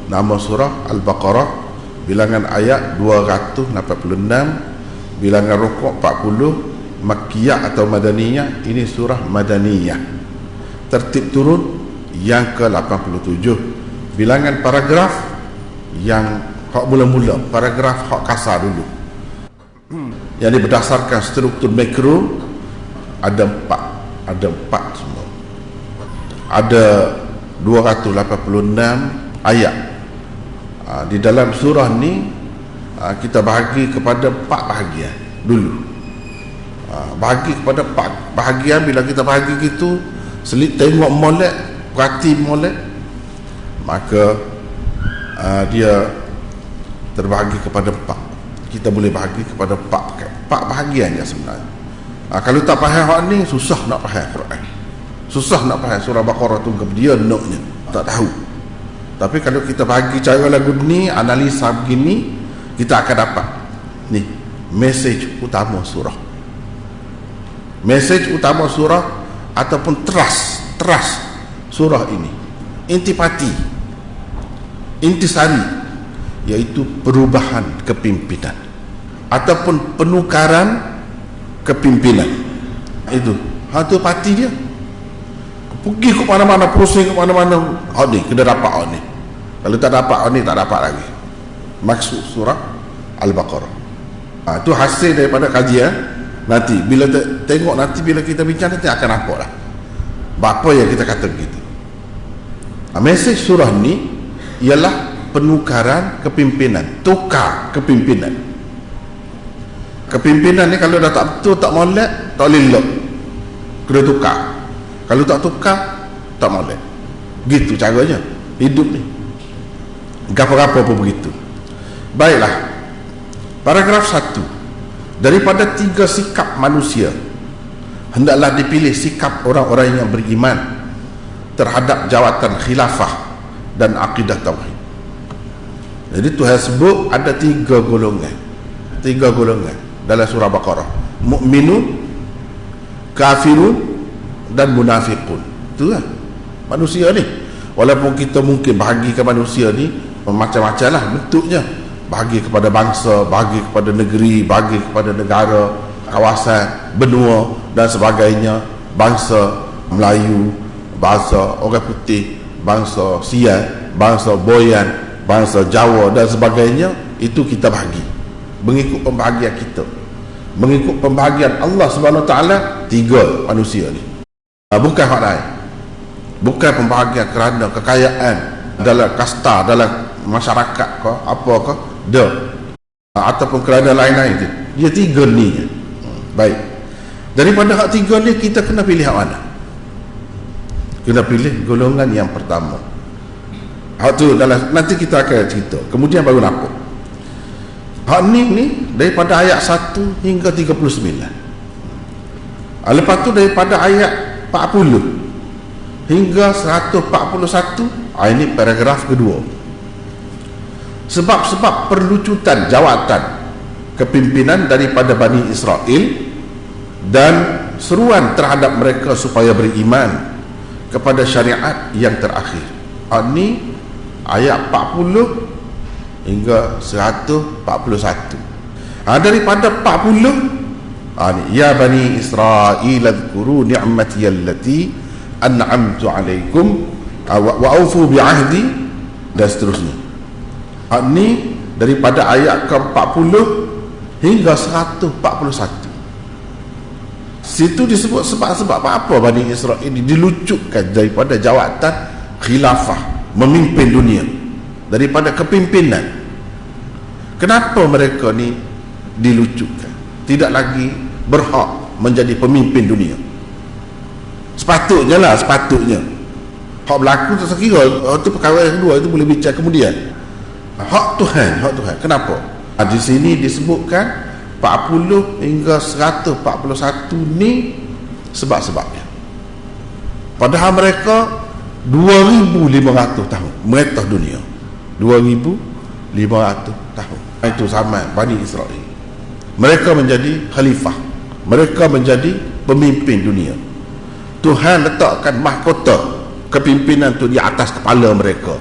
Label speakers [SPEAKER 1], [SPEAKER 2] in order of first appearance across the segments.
[SPEAKER 1] Nama surah Al-Baqarah, bilangan ayat 286, bilangan rukuk 40, Makkiyah atau Madaniyah. Ini surah Madaniyah. Tertib turun yang ke-87. Bilangan paragraf yang hak mula-mula, paragraf hak kasar dulu, yang berdasarkan struktur makro, ada empat semua. Ada 286 ayat. Di dalam surah ni kita bahagi kepada 4 bahagian dulu. Bahagi kepada 4 bahagian. Bila kita bahagi gitu, selit tengok molek, perhati molek, maka dia terbahagi kepada 4. Kita boleh bahagi kepada 4 bahagian je sebenarnya. Kalau tak faham hak ni, susah nak faham Quran, susah nak faham surah Baqarah tu, dia naknya tak tahu. Tapi kalau kita bagi cara lagu ni, analisa begini, kita akan dapat ni mesej utama surah. Mesej utama surah ataupun teras surah ini, intipati, intisari, iaitu perubahan kepimpinan ataupun penukaran kepimpinan. Itu hatu pati dia. Pergi ke mana-mana, pusing ke mana-mana, ni kena dapat ni. Kalau tak dapat ni, tak dapat lagi. Maksud surah Al-Baqarah. Itu hasil daripada kajian. Nanti bila tengok, nanti bila kita bincang, nanti akan nampak lah apa yang kita kata begitu. Mesej surah ni ialah penukaran kepimpinan, tukar kepimpinan. Kepimpinan ni kalau dah tak betul, tak molek, tak lelok, kena tukar. Kalau tak tukar, tak molek. Gitu caranya hidup ni. Gapa-gapa pun begitu. Baiklah. Paragraf 1. Daripada 3 sikap manusia, hendaklah dipilih sikap orang-orang yang beriman terhadap jawatan khilafah dan akidah tauhid. Jadi Tuhan sebut ada 3 golongan. 3 golongan dalam surah Baqarah. Mukminun, kafirun dan munafiqun. Itulah manusia ni. Walaupun kita mungkin bahagikan manusia ni macam-macam lah bentuknya. Bahagi kepada bangsa, bahagi kepada negeri, bahagi kepada negara, kawasan, benua dan sebagainya. Bangsa Melayu, bangsa orang putih, bangsa Siam, bangsa Boyan, bangsa Jawa dan sebagainya. Itu kita bahagi mengikut pembahagian kita, mengikut pembahagian Allah Subhanahu Wa Taala. 3 manusia ni, bukan hak lain. Bukan pembahagian kerana kekayaan dalam kasta, dalam masyarakat ke apa ke dah, ataupun kerana lain-lain tu. Dia 3 ni. Baik, daripada hak 3 ni kita kena pilih hak mana? Kena pilih golongan yang pertama. Hak tu dalam nanti kita akan cerita, kemudian baru nampak. Hak ni daripada ayat 1 hingga 39. Lepas tu daripada ayat 40 hingga 141. Ini paragraf kedua. Sebab-sebab perlucutan jawatan kepimpinan daripada Bani Israel dan seruan terhadap mereka supaya beriman kepada syariat yang terakhir. Ini ayat 40 hingga 141. Daripada 40, ya Bani Israel adhkuru ni'mati allati an'amtu alaikum wa aufu bi'ahdi, dan seterusnya. Ini daripada ayat ke-40 hingga 141. Situ disebut sebab-sebab apa Bani Israel ini dilucutkan daripada jawatan khilafah, memimpin dunia, daripada kepimpinan. Kenapa mereka ni dilucutkan? Tidak lagi berhak menjadi pemimpin dunia. Sepatutnya lah, sepatutnya. Hak berlaku tak sekira, itu perkara yang kedua, itu boleh bincang kemudian. Hak Tuhan, hak Tuhan. Kenapa? Di sini disebutkan 40 hingga 141 ni sebab-sebabnya. Padahal mereka 2500 tahun meretah dunia. 2500 tahun. Itu sama Bani Israel. Mereka menjadi khalifah, mereka menjadi pemimpin dunia. Tuhan letakkan mahkota kepimpinan tu di atas kepala mereka.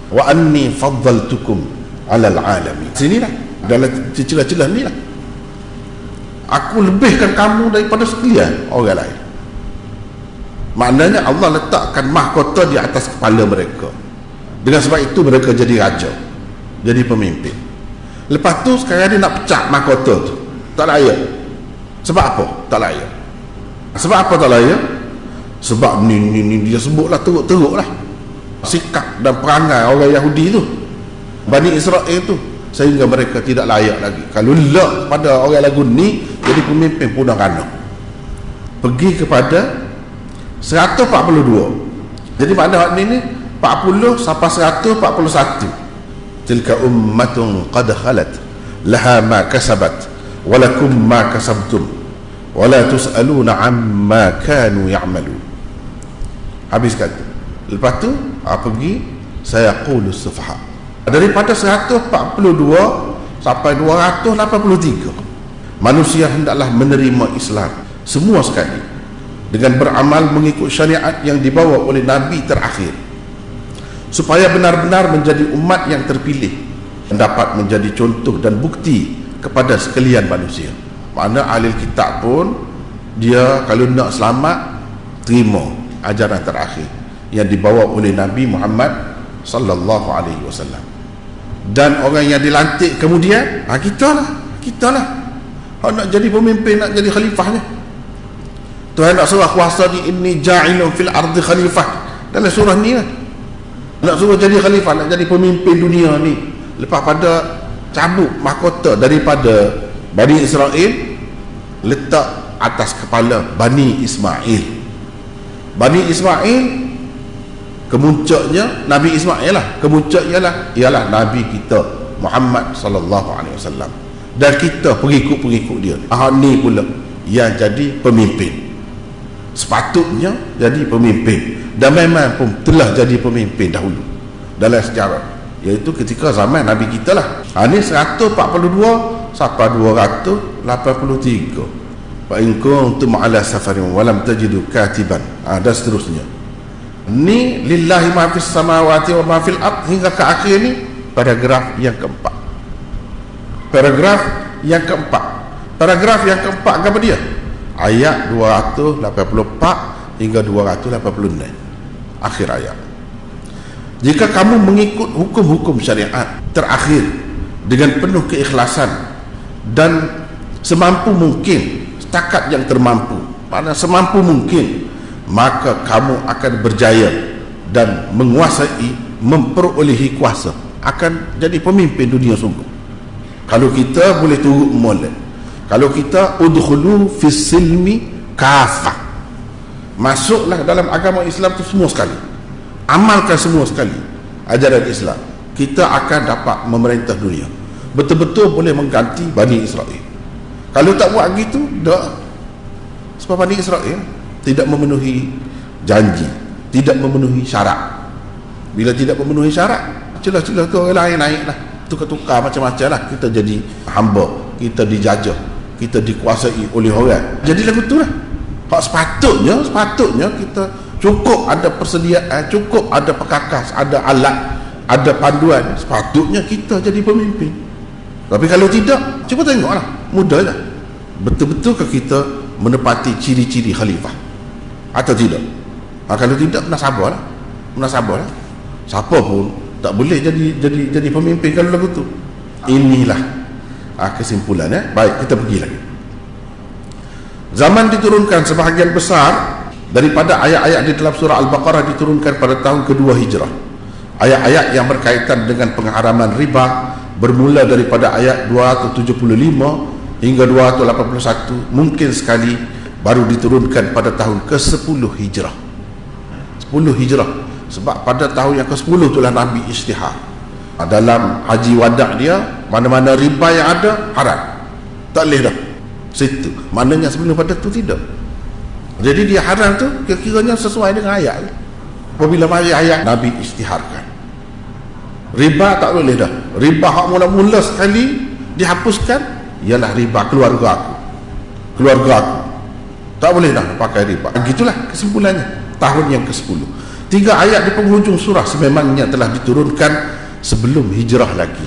[SPEAKER 1] wa anni faddaltukum 'alal 'alamin. Sinilah dalam celah-celah ni lah, aku lebihkan kamu daripada sekalian orang lain. Maknanya Allah letakkan mahkota di atas kepala mereka. Dengan sebab itu mereka jadi raja, jadi pemimpin. Lepas tu sekarang dia nak pecah mahkota tu, tak layak. Sebab apa tak layak? Sebab apa tak layak? Sebab ni dia sebutlah teruk-teruk lah sikap dan perangai orang Yahudi tu, Bani Israel tu, sehingga mereka tidak layak lagi. Kalau lak pada orang lagu ni jadi pemimpin punah rana. Pergi kepada 142. Jadi makna ni 40 sampai 141. Tilka ummatun qad khalat laha ma kasabat walakum ma kasabtum wala tus'aluna amma kanu ya'malun. Habis kata. Lepas tu pergi saya qulu sufaha. Daripada 142 sampai 283 manusia hendaklah menerima Islam semua sekali dengan beramal mengikut syariat yang dibawa oleh Nabi terakhir, supaya benar-benar menjadi umat yang terpilih dan dapat menjadi contoh dan bukti kepada sekalian manusia. Makna ahli kitab pun dia kalau nak selamat terima ajaran terakhir yang dibawa oleh Nabi Muhammad sallallahu alaihi wasallam. Dan orang yang dilantik kemudian kita lah nak jadi pemimpin, nak jadi khalifahnya. Tuhan nak suruh kuasa ni, inni ja'ilun fil ardi khalifah, dalam surah ni lah. Nak suruh jadi khalifah, nak jadi pemimpin dunia ni. Lepas pada cabut mahkota daripada Bani Israel, letak atas kepala Bani Ismail. Bani Ismail kemuncaknya Nabi Ismail lah, kemuncaknya ialah Nabi kita Muhammad sallallahu alaihi wasallam, dan kita pengikut-pengikut dia. Ni pula yang jadi pemimpin, sepatutnya jadi pemimpin, dan memang pun telah jadi pemimpin dahulu dalam sejarah, iaitu ketika zaman Nabi kita lah. Ni 142 sampai 283. Fa in kuntum ala safarin wa lam tajidu katiban, dan seterusnya. Ni lillahi ma fis samawati wa ma fil ard, hingga ke akhir ni paragraf yang keempat. Paragraf yang keempat apa dia? Ayat 284 hingga 286, akhir ayat. Jika kamu mengikut hukum-hukum syariat terakhir dengan penuh keikhlasan dan semampu mungkin, setakat yang termampu, pada semampu mungkin, maka kamu akan berjaya dan menguasai, memperolehi kuasa, akan jadi pemimpin dunia sungguh. Kalau kita boleh turut molek, kalau kita udkhulu fis silmi kafah, masuklah dalam agama Islam tu semua sekali, amalkan semua sekali ajaran Islam, kita akan dapat memerintah dunia, betul-betul boleh mengganti Bani Israel. Kalau tak buat gitu, dah. Sebab Bani Israel tidak memenuhi janji, tidak memenuhi syarat. Bila tidak memenuhi syarat, celah-celah tu orang lain naiklah, tukar-tukar macam-macam lah. Kita jadi hamba, kita dijajah, kita dikuasai oleh orang. Jadi lagu tu lah. Sepatutnya kita cukup ada persediaan, cukup ada perkakas, ada alat, ada panduan. Sepatutnya kita jadi pemimpin. Tapi kalau tidak, cuba tengoklah, mudahlah. Betul-betul ke kita menepati ciri-ciri khalifah atau tidak? Kalau tidak, menasabahlah. Siapa pun tak boleh jadi pemimpin kalau lagu tu. Inilah kesimpulannya. Baik, kita pergi lagi. Zaman diturunkan sebahagian besar daripada ayat-ayat di dalam surah Al-Baqarah diturunkan pada tahun kedua hijrah. Ayat-ayat yang berkaitan dengan pengharaman riba bermula daripada ayat 275 hingga 281, mungkin sekali baru diturunkan pada tahun ke-10 hijrah. 10 hijrah, sebab pada tahun yang ke-10 itulah Nabi isytihar. Dalam haji wada' dia, mana-mana riba yang ada haram, tak boleh dah situ. Maknanya sebelum pada tu tidak. Jadi dia haram tu kira-kiranya sesuai dengan ayat. Apabila mari ayat, Nabi isytiharkan riba tak boleh dah. Riba hak mula-mula sekali dihapuskan ialah riba keluarga aku, tak boleh dah pakai riba. Begitulah kesimpulannya tahun yang ke-10. 3 ayat di penghujung surah sememangnya telah diturunkan sebelum hijrah lagi.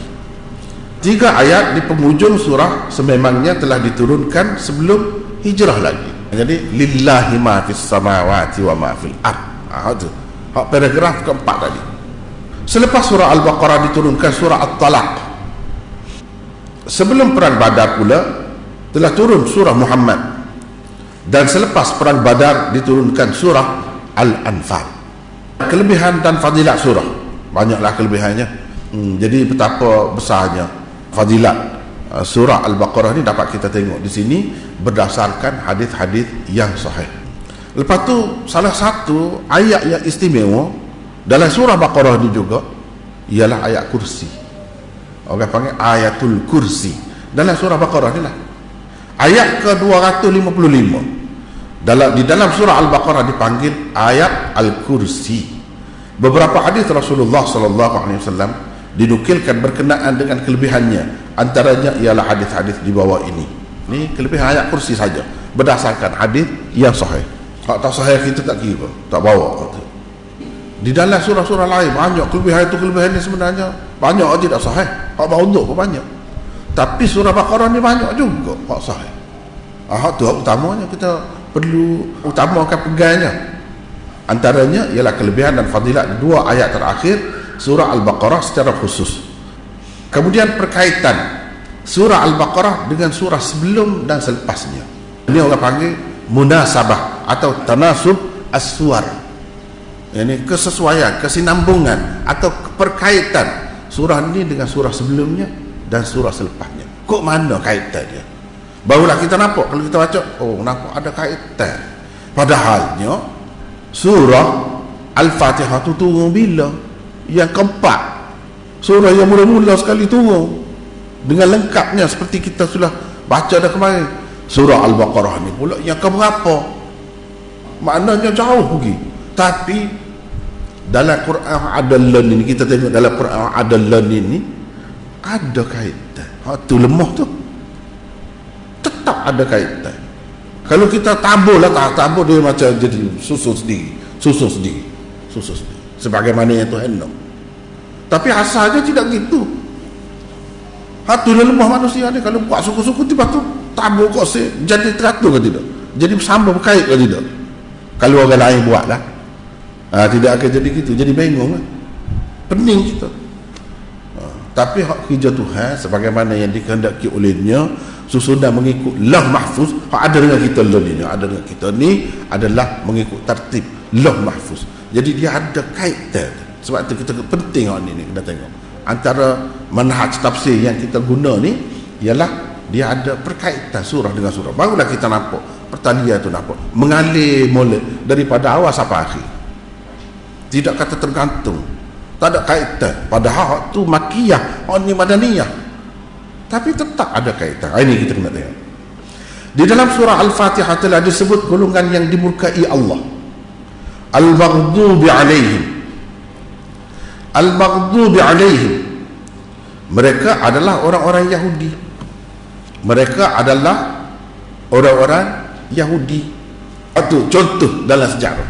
[SPEAKER 1] 3 ayat di penghujung surah sememangnya telah diturunkan sebelum hijrah lagi. Jadi lillahi ma fis samawati wa ma fil ard. Itu hak paragraf keempat tadi. Selepas surah Al-Baqarah diturunkan surah At-Talaq. Sebelum perang Badar pula telah turun surah Muhammad. Dan selepas perang Badar diturunkan surah Al-Anfal. Kelebihan dan fadilat surah, banyaklah kelebihannya. Jadi betapa besarnya fadilat surah Al-Baqarah ni dapat kita tengok di sini berdasarkan hadis-hadis yang sahih. Lepas tu salah satu ayat yang istimewa dalam surah Baqarah ni juga ialah ayat kursi. Orang panggil ayatul kursi. Dalam surah Baqarah ni lah. Ayat ke-255. Di dalam surah Al-Baqarah dipanggil ayat Al-Kursi. Beberapa hadis Rasulullah sallallahu alaihi wasallam dinukilkan berkenaan dengan kelebihannya. Antaranya ialah hadis-hadis di bawah ini. Ini kelebihan ayat kursi saja berdasarkan hadis yang sahih. Kalau tak sahih kita tak kira, tak bawa. Di dalam surah-surah lain banyak kelebihan itu, kelebihan ini sebenarnya banyak aja tak sahih. Hak maudhu pun banyak. Tapi surah Baqarah ni banyak juga hak sahih. Hak tu utamanya kita perlu utamakan pegangnya. Antaranya ialah kelebihan dan fadilat 2 ayat terakhir surah Al-Baqarah secara khusus. Kemudian perkaitan surah Al-Baqarah dengan surah sebelum dan selepasnya. Ini orang panggil munasabah atau tanasub as-suwar. Ini kesesuaian, kesinambungan atau perkaitan surah ini dengan surah sebelumnya dan surah selepasnya. Kok mana kaitannya? Barulah kita nampak, kalau kita baca, oh nampak ada kaitan. Padahalnya surah Al-Fatihah itu turun bila? Yang keempat. Surah yang mula-mula sekali turun dengan lengkapnya seperti kita sudah baca dah kemarin. Surah Al-Baqarah ni pula yang keberapa? Maknanya jauh pergi. Tapi dalam Quran Adallan ini, kita tengok dalam Quran Adallan ini ada kaitan. Tu lemah tu tetap ada kaitan. Kalau kita tabur lah, tak tabur dia macam jadi susun sendiri sebagaimana yang Tuhan nak. Tapi asalnya tidak gitu. Tu lemah manusia ni. Kalau buat suku-suku tiba tu tabur kok jadi teratur ke tidak, jadi bersama berkait ke tidak. Kalau orang lain buat lah, tidak akan jadi gitu, jadi bingung lah. Pening kita. Tapi hak kerja Tuhan sebagaimana yang dikehendaki olehnya susunan mengikut Lauh Mahfuz. Hak ada dengan kita Lauh ni, ada dengan kita ni adalah mengikut tertib Lauh Mahfuz. Jadi dia ada kaitan. Sebab itu kita penting hak ni kena tengok. Antara manhaj tafsir yang kita guna ni ialah dia ada perkaitan surah dengan surah. Barulah kita nampak pertalian tu, nampak mengalir mula daripada awal sampai akhir. Tidak kata tergantung, tak ada kaitan. Padahal tu makiyah, ni madaniyah, tapi tetap ada kaitan. Ini kita kena tengok. Di dalam surah Al-Fatihah telah disebut golongan yang dimurkai Allah. Al-maghdubi alaihim. Al-maghdubi alaihim, mereka adalah orang-orang Yahudi. Mereka adalah orang-orang Yahudi. Itu contoh dalam sejarah.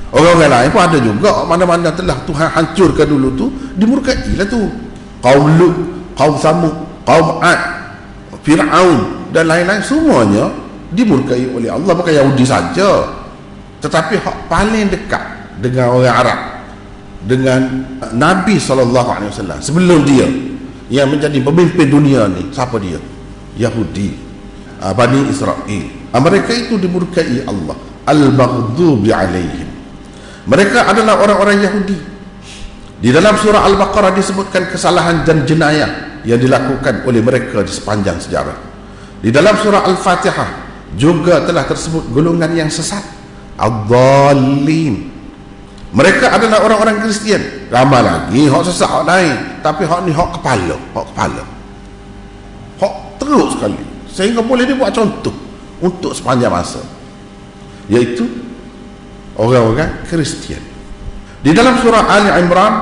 [SPEAKER 1] Orang-orang lain pun ada juga. Mana-mana telah Tuhan hancurkan dulu tu, dimurkai lah tu. Kaum Lut, kaum Samud, kaum Ad, Fir'aun dan lain-lain, semuanya dimurkai oleh Allah. Bukan Yahudi saja, tetapi hak paling dekat dengan orang Arab, dengan Nabi SAW sebelum dia yang menjadi pemimpin dunia ni, siapa dia? Yahudi, Bani Israel. Mereka itu dimurkai Allah. Al-maghdubi alaihim, mereka adalah orang-orang Yahudi. Di dalam surah Al-Baqarah disebutkan kesalahan dan jenayah yang dilakukan oleh mereka di sepanjang sejarah. Di dalam surah Al-Fatihah juga telah tersebut golongan yang sesat, ad-dallin. Mereka adalah orang-orang Kristian. Ramai lagi hak sesat, hak lain, tapi hak ni hak kepala, hak teruk sekali, sehingga boleh dibuat contoh untuk sepanjang masa, iaitu orang-orang Kristian. Di dalam surah Ali Imran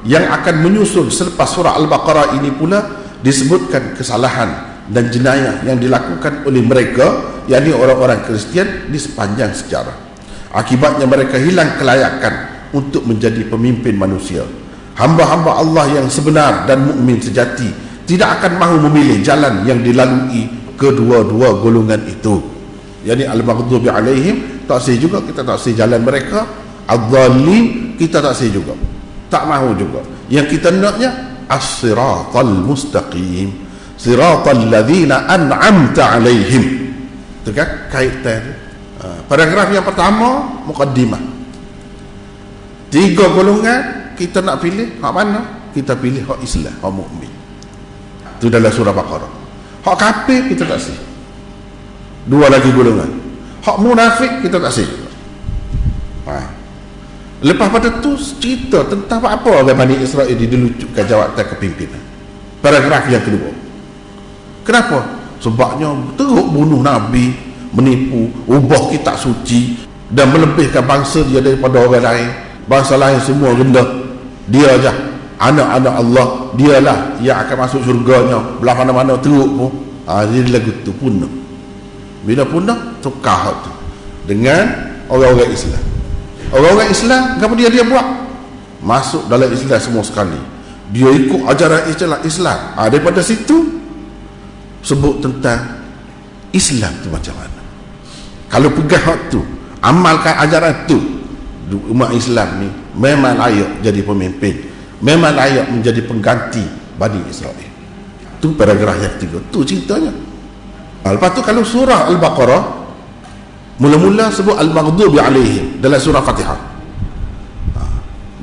[SPEAKER 1] yang akan menyusul selepas surah Al-Baqarah ini pula disebutkan kesalahan dan jenayah yang dilakukan oleh mereka, yakni orang-orang Kristian di sepanjang sejarah. Akibatnya mereka hilang kelayakan untuk menjadi pemimpin manusia. Hamba-hamba Allah yang sebenar dan mukmin sejati tidak akan mahu memilih jalan yang dilalui kedua-dua golongan itu. Yani al-maghdubi alaihim, tak sih juga kita tak sih jalan mereka, adh-dhalin kita tak sih juga, tak mahu juga. Yang kita naknya as-siratal mustaqim, siratal ladzina an'amta alaihim. Itu kan kaitan. Paragraf yang pertama mukaddimah. 3 golongan kita nak pilih hak mana? Kita pilih hak Islam, hak mukmin. Itu dalam surah Baqarah. Hak kafir kita tak sih. 2 lagi golongan. Hak munafik kita tak sih. Lepas pada tu cerita tentang apa orang Bani Israel dilucutkan jawatan kepimpinan. Paragraf yang kedua. Kenapa? Sebabnya teruk bunuh Nabi, menipu, ubah kitab suci dan melebihkan bangsa dia daripada orang lain. Bangsa lain semua rendah, dia aja anak-anak Allah, dialah yang akan masuk syurganya. Belah mana-mana teruk pun. Jadi lagu tu punah. Bila punah, tukar tu dengan orang-orang Islam. Orang-orang Islam, apa dia buat? Masuk dalam Islam semua sekali. Dia ikut ajaran Islam. Daripada situ sebut tentang Islam tu macam mana. Kalau pegang hak tu, amalkan ajaran tu, umat Islam ni memang layak jadi pemimpin, memang layak menjadi pengganti Bani Israel. Tu paragraf yang 3. Tu ceritanya. Lepas tu kalau surah Al-Baqarah mula-mula sebut al-maghdubi alaihim dalam surah Fatihah.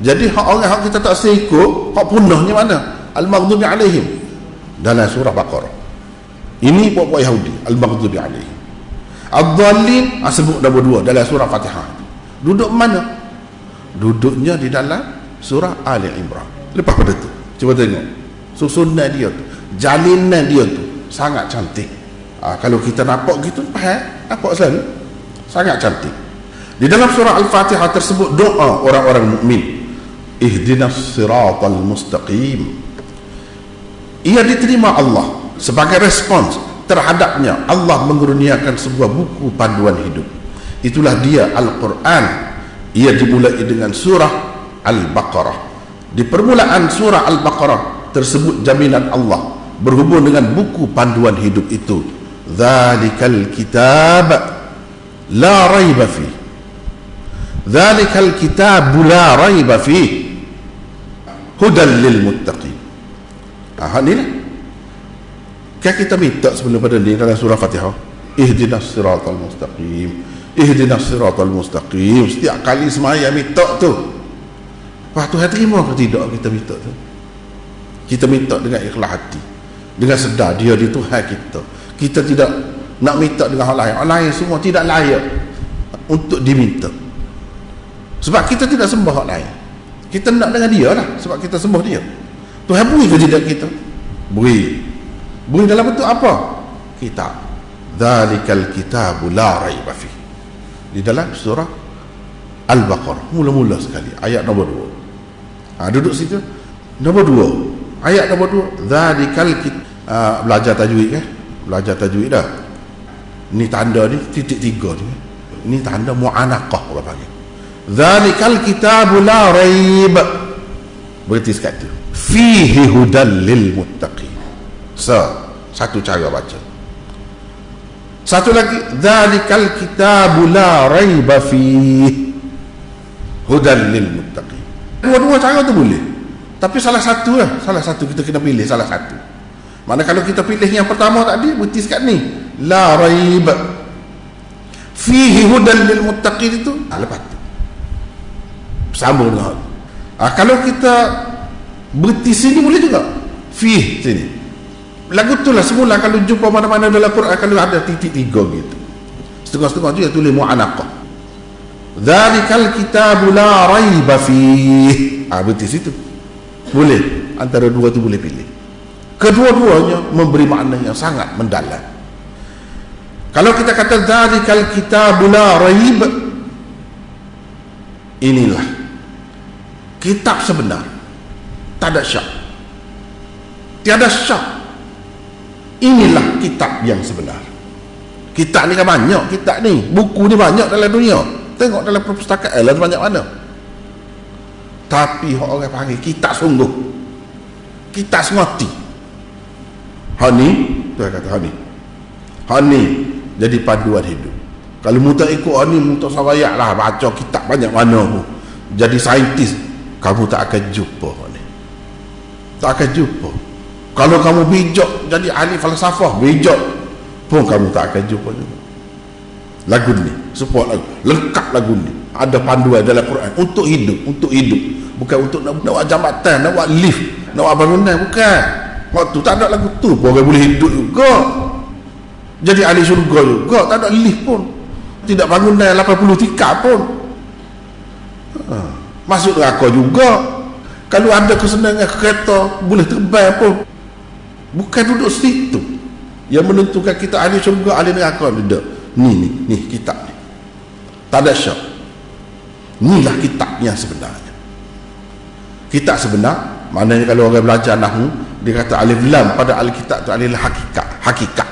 [SPEAKER 1] Jadi hak orang hak kita tak seikut, hak punahnya mana? Al-maghdubi alaihim dalam surah Baqarah. Ini puak-puak Yahudi, al-maghdubi alaihim. Adh-dhalin sebut nombor 2 dalam surah Fatihah. Duduk mana? Duduknya di dalam surah Ali Imran. Lepas pada tu cuba tengok susunan dia tu, jalinan dia tu sangat cantik. Kalau kita nampak gitu, nampak selalu sangat cantik. Di dalam surah Al-Fatihah tersebut doa orang-orang mukmin, ihdinas siratal mustaqim. Ia diterima Allah sebagai respons terhadapnya Allah mengurniakan sebuah buku panduan hidup. Itulah dia Al-Quran. Ia dimulai dengan surah Al-Baqarah. Di permulaan surah Al-Baqarah tersebut jaminan Allah berhubung dengan buku panduan hidup itu. Dzalikal kitab la raiba fi. Dzalikal kitab la raiba fi. Hudan lil muttaqin. Ini lah. Kan kita minta sebelum pada ni dalam surah Fatihah, ihdinas siratal mustaqim, ihdinas siratal mustaqim. Setiap kali semaya minta tu, wah Tuhan terima ke tidak kita minta tu? Kita minta dengan ikhlas hati, dengan sedar dia di Tuhan kita. Kita tidak nak minta dengan hal lain. Hal lain semua tidak layak untuk diminta. Sebab kita tidak sembah hal lain. Kita nak dengan dia lah, sebab kita sembah dia. Tuhan beri ke tidak kita? Beri. Beri dalam bentuk apa? Kitab. Dzalikal kitabu la raiba fi. Di dalam surah Al-Baqarah mula-mula sekali ayat nombor 2. Duduk situ. Nombor 2. Ayat nombor 2, dzalikal kitab. Belajar tajwid kan? Belajar tajwid dah. Ni tanda ni titik 3 ni. Ini tanda mu'anaqah orang panggil. Dzalikal kitabu la raib. Berarti sekat tu. Fihi hudal lil muttaqin. Satu cara baca. Satu lagi, dzalikal kitabu la raiba fihi hudan lil muttaqin. Dua-dua cara tu boleh. Tapi salah satu lah, salah satu kita kena pilih salah satu. Mana kalau kita pilih yang pertama tadi, berarti sekat ni la raib fihi hudan lil muttaqin itu lepas tu sambung dengan kalau kita berhenti sini boleh juga fih sini. Lagu tu lah semula kalau jumpa mana-mana dalam Quran kalau ada titik 3 gitu. Setengah-setengah tu dia tulis mu'anaqah. Dzalikal kitabu la raiba fih. Berhenti situ. Boleh. Antara dua tu boleh pilih. Kedua-duanya memberi makna yang sangat mendalam. Kalau kita kata dzalikal kitabu la raib, inilah kitab sebenar. Tak ada syak. Tiada syak. Inilah kitab yang sebenar. Kitab ni kan banyak, kitab ni, buku ni banyak dalam dunia. Tengok dalam perpustakaan lah banyak mana. Tapi orang panggil kita sungguh, kita sengoti. Hani, tu kata Hani jadi paduan hidup. Kalau mu tak ikut Hani, mu tak sawayak lah baca kitab banyak mana mu. Jadi saintis, kamu tak akan jumpa Hani. Tak akan jumpa. Kalau kamu bijak jadi ahli falsafah, bijak pun kamu tak akan jumpa juga. Lagu ni, support lagu, lengkap lagu ni. Ada panduan dalam Quran untuk hidup, bukan untuk nak buat jambatan, nak buat lift, nak buat bangunan, bukan. Waktu tak ada lagu tu pun orang boleh hidup juga, jadi ahli syurga juga. Tak ada lift pun, tidak bangunan 80 tingkat pun, masuk neraka juga. Kalau ada kesenangan kereta boleh terbang pun, bukan duduk situ yang menentukan kita ahli syurga ahli neraka. Tidak, ni kitab ni, tak ada syak. Inilah kitab yang sebenarnya. Kitab sebenar maknanya kalau orang belajar nahwu, dia kata alif lam pada alkitab tu adalah hakikat.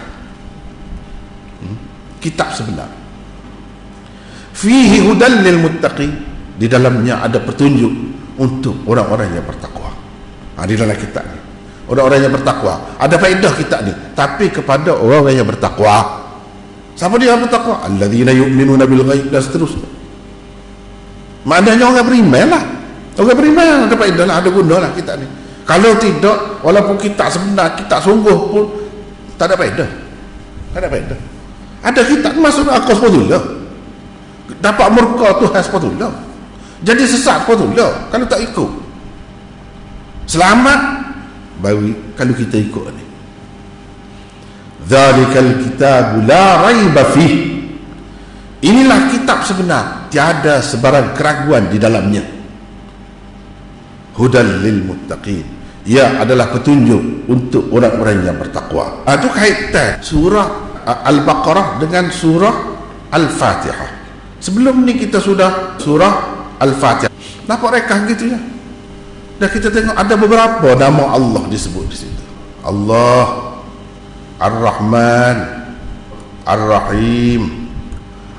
[SPEAKER 1] Kitab sebenar. Fihi hudan lil muttaqin, di dalamnya ada petunjuk untuk orang-orang yang bertakwa. Di dalam kitab ni orang-orang yang bertakwa, ada faedah kitab ni, tapi kepada orang-orang yang bertakwa. Siapa dia yang bertakwa? Alladzina yu'minuna bil ghaib, dan seterusnya. Maknanya orang beriman lah. Orang beriman ada faedah lah, ada guna lah kitab ni. Kalau tidak, walaupun kitab sebenar, kitab sungguh pun tak ada faedah. Tak ada faedah. Ada kitab masuk neraka sepatutnya, dapat murka Tuhan sepatutnya, jadi sesat sepatutnya kalau tak ikut. Selamat baru kalau kita ikut ni. Dzalikal kitabu la raiba fih. Inilah kitab sebenar, tiada sebarang keraguan di dalamnya. Hudal lil muttaqin, ia adalah petunjuk untuk orang-orang yang bertakwa. Itu kaitan surah Al-Baqarah dengan surah Al-Fatihah. Sebelum ni kita sudah surah Al-Fatihah, nampak rekah gitu ya. Dan kita tengok ada beberapa nama Allah disebut di situ. Allah, Ar-Rahman, Ar-Rahim.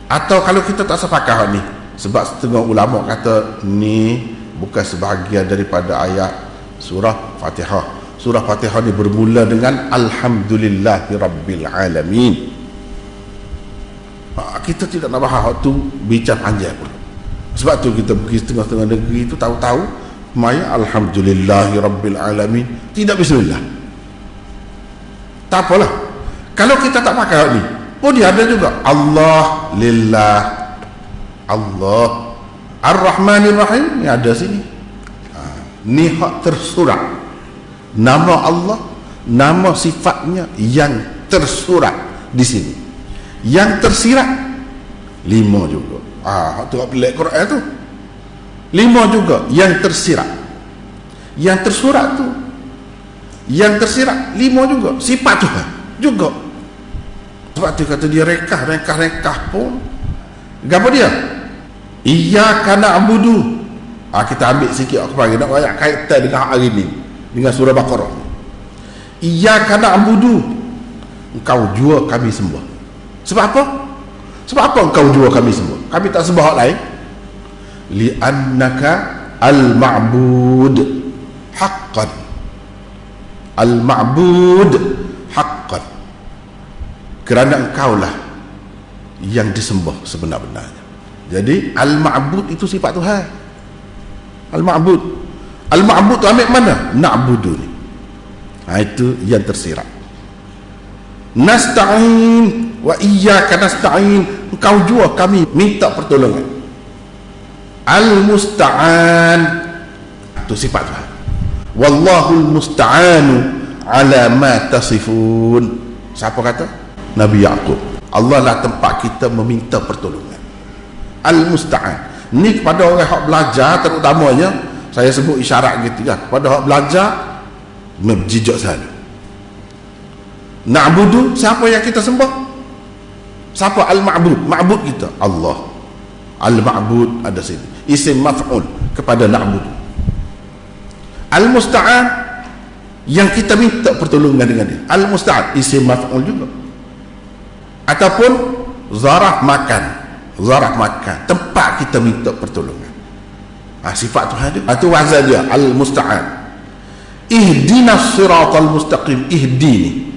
[SPEAKER 1] Atau kalau kita tak sepakat ni, sebab setengah ulama kata ni bukan sebahagian daripada ayat surah Fatihah. Surah Fatihah ni bermula dengan Alhamdulillahi Rabbil Alamin. Kita tidak nak bahas waktu bincang panjang pun. Sebab tu kita pergi setengah-setengah negeri tu tahu-tahu maya Alhamdulillahi Rabbil Alamin, tidak bismillah. Tak apalah. Kalau kita tak pakai ni pun dia ada juga Allah lillah, Allah Ar-Rahmanir Rahim, yang ada sini. Ni hak tersurat nama Allah, nama sifatnya yang tersurat di sini. Yang tersirat 5 juga. Tu pelik Quran tu. 5 juga yang tersirat. Yang tersurat tu, yang tersirat 5 juga. Sifat Tuhan juga. Sebab tu kata dia rekah pun. Apa dia? Iyyaka na'budu. Kita ambil sikit aku bagi nak ayat kaitan dengan hari ni, dengan surah Baqarah. Iyyaka na'budu, engkau jua kami sembah. Sebab apa? Sebab apa engkau jua kami sembah? Kami tak sembah hak lain. Li'annaka al-ma'bud haqqan. Al-ma'bud haqqan, kerana engkaulah yang disembah sebenar-benarnya. Jadi al-ma'bud itu sifat Tuhan. Al-ma'bud, al-ma'bud tu ambil mana? Na'budu ni. Itu yang tersirat. Nasta'in wa iyyaka nasta'in, engkau jua kami minta pertolongan. Al-musta'an, itu sifat Tuhan. Wallahul musta'anu ala ma tasifun. Siapa kata? Nabi Yaqub. Allah lah tempat kita meminta pertolongan. Al-musta'an ni kepada orang yang belajar, terutamanya saya sebut isyarat gitu ya, kepada orang belajar menjijak sana. Na'budu, siapa yang kita sembah? Siapa al-ma'bud? Ma'bud kita Allah. Al-ma'bud ada sini isim maf'ul kepada na'budu. Al-musta'an, yang kita minta pertolongan dengan dia. Al-musta'an isim maf'ul juga. Ataupun zaraf makan, tempat kita minta pertolongan. Sifat Tuhan itu wazan dia al-musta'an. Ihdinas siratal mustaqim. Ihdini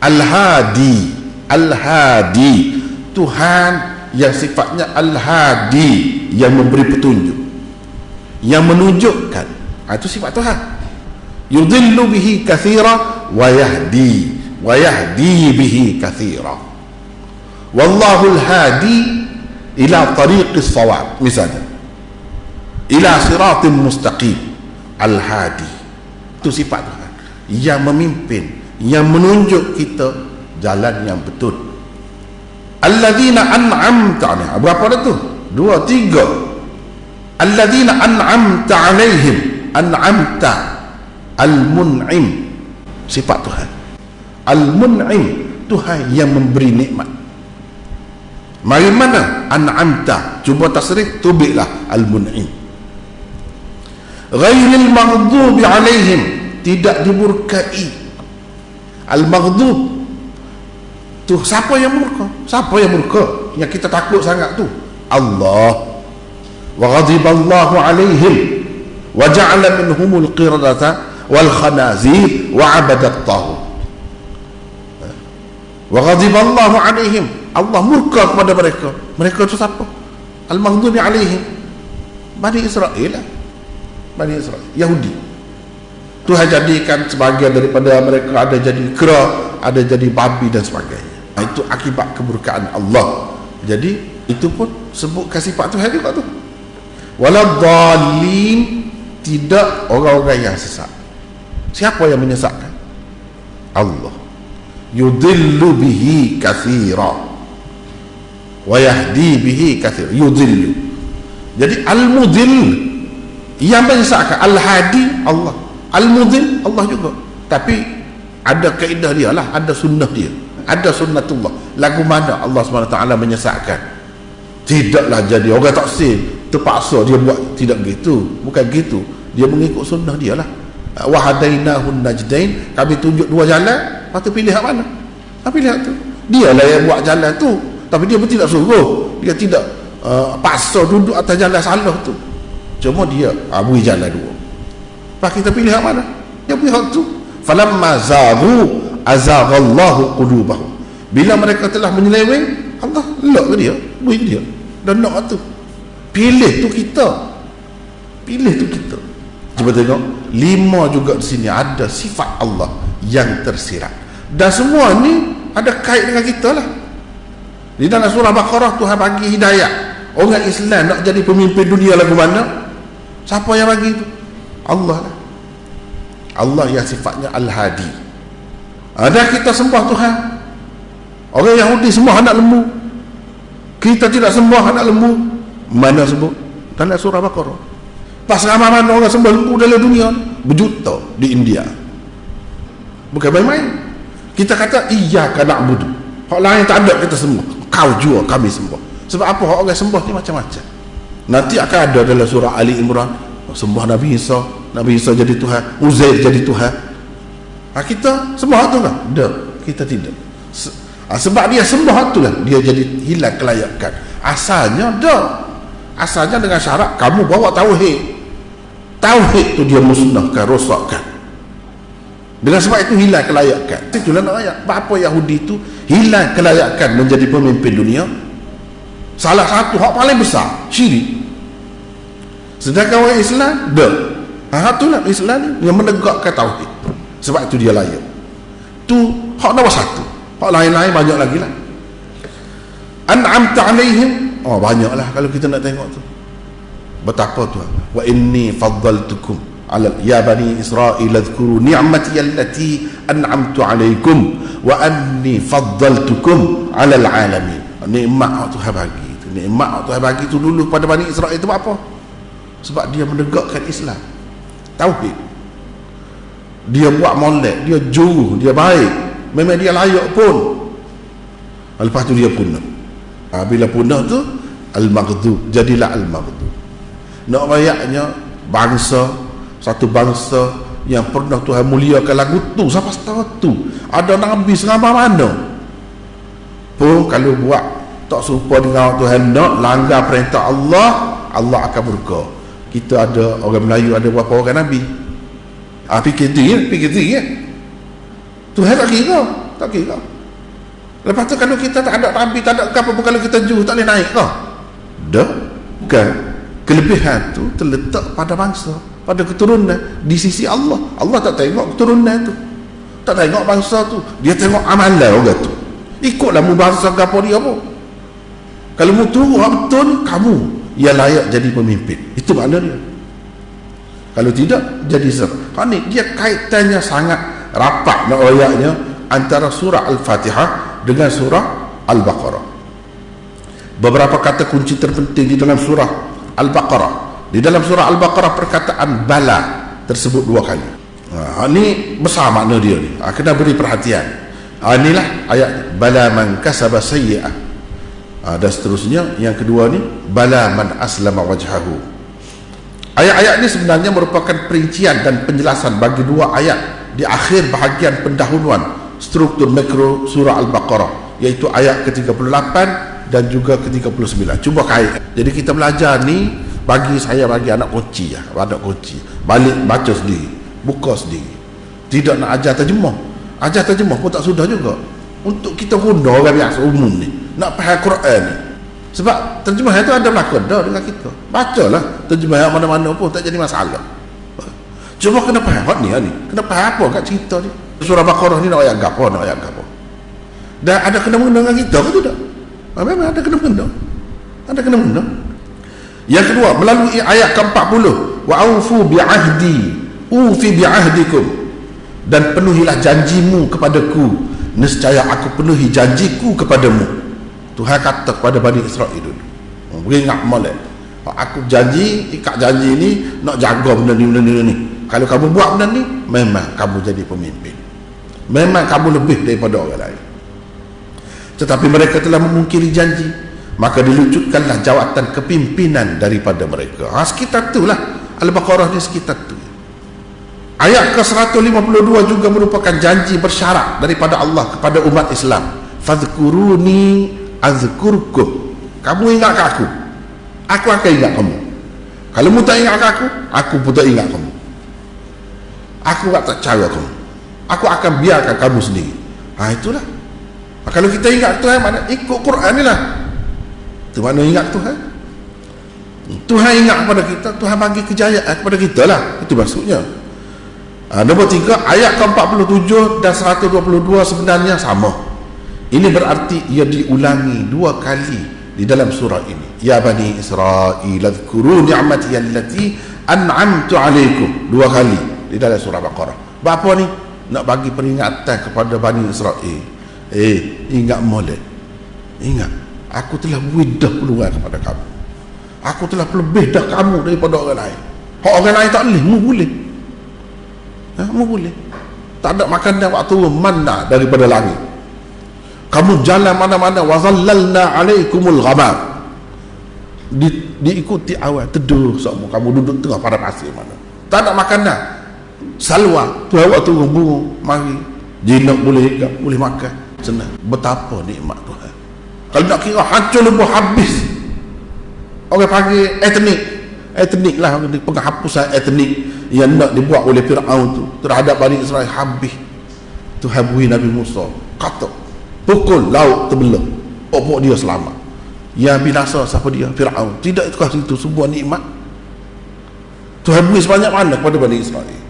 [SPEAKER 1] al-hadi. Al-hadi, Tuhan yang sifatnya al-hadi, yang memberi petunjuk, yang menunjukkan. Itu sifat Tuhan. Yudhillu bihi katsira wa yahdi bihi katsira. Wallahu al-hadi ila tariqis shawab, misalnya ila siratin mustaqim. Al-hadi itu sifat Tuhan, yang memimpin, yang menunjuk kita jalan yang betul. Alladzina an'amta, berapa dah tu? 2, 3. Alladzina an'amta alaihim. An'amta, al-mun'im, sifat Tuhan. Al-mun'im, Tuhan yang memberi nikmat. Mari mana an'amta, cuba tasrif, tubiklah al-mun'im. Ghairil maghdubi alaihim, tidak dimurkai. Al-maghdub tu siapa yang murka? Siapa yang murka? Yang kita takut sangat tu Allah. Wa ghadiballahu alaihim wa ja'ala minhumul qiradata wal khanazir wa 'abadat taghut. Wa ghadiballahu alaihim, Allah murka kepada mereka. Mereka tu siapa? Al-maghdubi alaihim, Bani Israel. Bani Israel, Yahudi. Tuhan jadikan sebahagian daripada mereka ada jadi kera, ada jadi babi dan sebagainya. Itu akibat keburkaan Allah. Jadi itu pun sebutkan sifat Tuhan juga tu. Waladhdallin, tidak orang-orang yang sesat. Siapa yang menyesatkan? Allah. Yudhillu bihi katsira wa yahdi bihi katsira. Yudhillu, jadi al-mudhill, yang menyesatkan. Al-hadi Allah, al-mudhill Allah juga. Tapi ada kaedah dia lah, ada sunnah dia, ada sunnatullah. Lagu mana Allah SWT menyesatkan? Tidaklah jadi orang taksir terpaksa dia buat, tidak gitu, bukan gitu. Dia mengikut sunnah dia lah. Wa hadainahun najdain, kami tunjuk 2 jalan, lepas tu pilih hak mana? Pilih hak tu. Dia lah yang buat jalan tu, tapi dia pun tidak suruh, dia tidak paksa duduk atas jalan salah tu. Cuma dia beri jalan 2. Lepas kita pilih hak mana? Dia pilih hak tu. Falamma zaghu azaghallahu qulubahum. Bila mereka telah menyeleweng, Allah lock ke dia, beri dia. Dan nak tu pilih tu kita, pilih tu kita. Cuba tengok 5 juga di sini ada sifat Allah yang tersirat, dan semua ni ada kait dengan kita lah. Di dalam surah Baqarah Tuhan bagi hidayah. Orang Islam nak jadi pemimpin dunia lagu mana? Siapa yang bagi itu? Allah lah. Allah yang sifatnya Al-Hadi. Ada kita sembah Tuhan, orang Yahudi sembah anak lembu, kita tidak sembah anak lembu. Mana sebut? Dalam surah Baqarah. Pas ramai mana orang sembah lembu dalam dunia? Berjuta di India. Bukan main-main. Kita kata iyyaka na'budu, hak lain tak ada kita sembah, kau jua kami sembah. Sebab apa? Hak orang sembah ni macam-macam. Nanti akan ada dalam surah Ali Imran, sembah Nabi Isa, Nabi Isa jadi Tuhan, Uzair jadi Tuhan. Kita sembah tu kan? Tak, kita tidak. Sebab dia sembah tu lah, dia jadi hilang kelayakan. Asalnya dah, asalnya dengan syarat kamu bawa tauhid. Tauhid tu dia musnahkan, rosakkan. Dengan sebab itu hilang kelayakan. Itulah nak ayat. Apa Yahudi tu hilang kelayakan menjadi pemimpin dunia. Salah satu hak paling besar syirik. Sedangkan orang Islam dah, itulah Islam ni yang menegakkan tauhid. Sebab itu dia layak. Tu hak nombor 1. Hak lain-lain banyak lagi lah. An'amta alaihim, banyak lah kalau kita nak tengok tu. Betapa tu. Wa inni faddaltukum ala ya bani Israil adhkuru ni'mati allati an'amtu alaikum wa anni faddaltukum ala alalamin. Nikmat Tuhan bagi tu, nikmat Tuhan bagi tu dulu pada Bani Israel itu apa? Sebab dia menegakkan Islam, tauhid. Dia buat molek, dia juru, dia baik, memang dia layak pun. Lepas tu dia punah. Bila punah tu al-maghdub, jadilah al-maghdub. Nak rayaknya bangsa, satu bangsa yang pernah Tuhan muliakan lagu tu sampai setahun tu. Ada Nabi selama mana pun kalau buat tak serupa dengan Tuhan nak, langgar perintah Allah, Allah akan murka. Kita ada orang Melayu, ada berapa orang Nabi? Fikir tu ya. Tuhan tak kira. Lepas tu kalau kita tak ada Nabi, tak ada apa-apa, kalau kita jauh tak boleh naik kah? Dah, bukan. Kelebihan tu terletak pada bangsa, pada keturunan di sisi Allah. Allah tak tengok keturunan tu, tak tengok bangsa tu, dia tengok amalan orang tu. Ikutlah mu bangsa ke apa dia apa. Kalau mu turut betul, kamu yang layak jadi pemimpin. Itu makna dia. Kalau tidak, jadi ser. Ni dia kaitannya sangat rapat nak ayatnya antara surah Al-Fatihah dengan surah Al-Baqarah. Beberapa kata kunci terpenting di dalam surah Al-Baqarah. Di dalam surah Al-Baqarah perkataan bala tersebut 2 kali. Ini besar makna dia ni. Kena beri perhatian. Inilah ayat bala man kasaba sayyi'ah. Dan seterusnya yang kedua ni bala man aslama wajhahu. Ayat-ayat ini sebenarnya merupakan perincian dan penjelasan bagi 2 ayat di akhir bahagian pendahuluan struktur makro surah Al-Baqarah, iaitu ayat ke-38 dan juga ke-39. Cuba kait. Jadi kita belajar ni, bagi anak kunci ya, anak kunci. Balik baca sendiri, buka sendiri. Tidak nak ajar terjemah. Ajar terjemah pun tak sudah juga. Untuk kita guna orang biasa umum ni, nak faham Quran ni. Sebab terjemah itu ada berlaku dah dengan kita. Bacalah terjemah yang mana-mana pun tak jadi masalah. Cuma kena faham ni. Kena faham apa kat cerita ni. Surah Baqarah ni nak ayat gapo, Dan ada kena-mengena dengan kita ke tidak? Memang ada kena-mengena. Ada kena-mengena. Yang kedua, melalui ayat ke-40, wa aufu bi'ahdi, ufi bi'ahdikum, dan penuhilah janjimu kepadaku, nescaya aku penuhi janjiku kepadamu. Tuhan kata kepada Bani Israel dulu. Beringat molek. Aku janji, ikat janji ni nak jaga benda ni. Kalau kamu buat benda ni, memang kamu jadi pemimpin. Memang kamu lebih daripada orang lain. Tetapi mereka telah memungkiri janji, maka dilucutkanlah jawatan kepimpinan daripada mereka. Sekitar itulah Al-Baqarah ni, sekitar tu. Ayat ke-152 juga merupakan janji bersyarat daripada Allah kepada umat Islam. Fadhkuruni azkurkum. Kamu ingat ke aku akan ingat kamu. Kalau kamu tak ingat aku pun tak ingat kamu. Aku tak cara kamu. Aku akan biarkan kamu sendiri. Itulah. Kalau kita ingat Tuhan, mana ikut Quran ni lah. Itu mana ingat Tuhan. Tuhan ingat kepada kita, Tuhan bagi kejayaan kepada kita lah. Itu maksudnya. Nombor 3, ayat ke-47 dan 122 sebenarnya sama. Ini berarti ia diulangi 2 kali di dalam surah ini. Ya Bani Israel, adhkuru ni'mati allati an'amtu alaikum. 2 kali di dalam surah Baqarah. Apa ni? Nak bagi peringatan kepada Bani Israel. Ingat molek. Ingat, aku telah beri dah peluang kepada kamu. Aku telah lebih dah kamu daripada orang lain. Orang lain tak boleh, mu boleh. Mu boleh. Tak ada makanan waktu mana daripada langit. Kamu jalan mana-mana, wa zallalna alaikumul ghamam. Diikuti awan teduh semua. Kamu duduk tengah pada pasir mana. Tak ada makanan. Salwa, Tuhan waktu burung mari. Jinak boleh ikat, boleh makan. Senang. Betapa nikmat Tuhan. Kalau nak kira hancur lebih habis. Orang panggil etnik lah, penghapusan etnik yang nak dibuat oleh Fir'aun tu terhadap Bani Israel habis. Tuhan beri Nabi Musa kata pukul laut terbelah, pokok dia selamat. Yang binasa siapa dia? Fir'aun. Tidak itukah itu sebuah nikmat? Tuhan beri sebanyak mana kepada Bani Israel?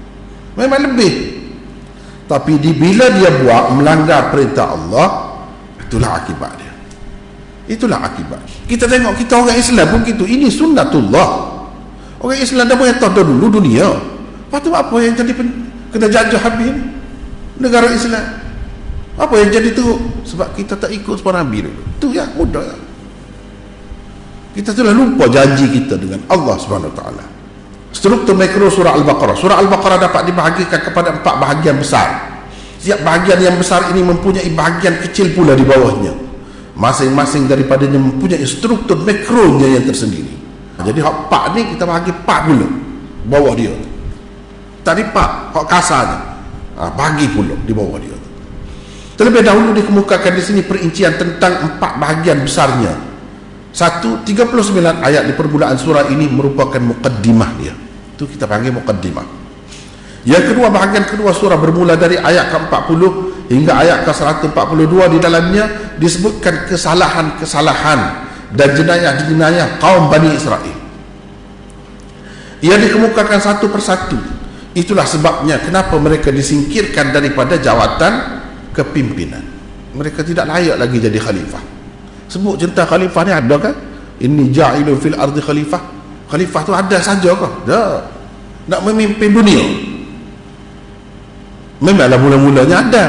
[SPEAKER 1] Memang lebih. Tapi bila dia buat melanggar perintah Allah, itulah akibat dia. Itulah akibat. Kita tengok kita orang Islam pun gitu. Ini sunnatullah. Orang Islam dah boleh tahu dulu dunia. Lepas tu apa yang jadi kena jajah habis ni? Negara Islam. Apa yang jadi teruk? Sebab kita tak ikut separa Nabi dulu. Itu ya, mudah ya. Kita telah lupa janji kita dengan Allah Subhanahu Wa Taala. Struktur makro surah Al-Baqarah. Surah Al-Baqarah dapat dibahagikan kepada 4 bahagian besar. Setiap bahagian yang besar ini mempunyai bahagian kecil pula di bawahnya. Masing-masing daripadanya mempunyai struktur makronya yang tersendiri. Jadi hak 4 ni kita bahagi 4 pula bawah dia. Tadi 4 hak kasarnya. Bagi pula di bawah dia. Terlebih dahulu dikemukakan di sini perincian tentang 4 bahagian besarnya. 39 ayat di permulaan surah ini merupakan muqaddimah dia. Itu kita panggil muqaddimah. Yang kedua, bahagian kedua surah bermula dari ayat ke-40 hingga ayat ke-142. Di dalamnya disebutkan kesalahan-kesalahan dan jenayah-jenayah kaum Bani Israel. Ia dikemukakan satu persatu. Itulah sebabnya kenapa mereka disingkirkan daripada jawatan kepimpinan. Mereka tidak layak lagi jadi khalifah. Sebut cerita khalifah ni ada kan? Inni ja'ilun fil ardi khalifah. Khalifah tu ada saja ke? Dah. Nak memimpin dunia. Memanglah mula-mulanya ada.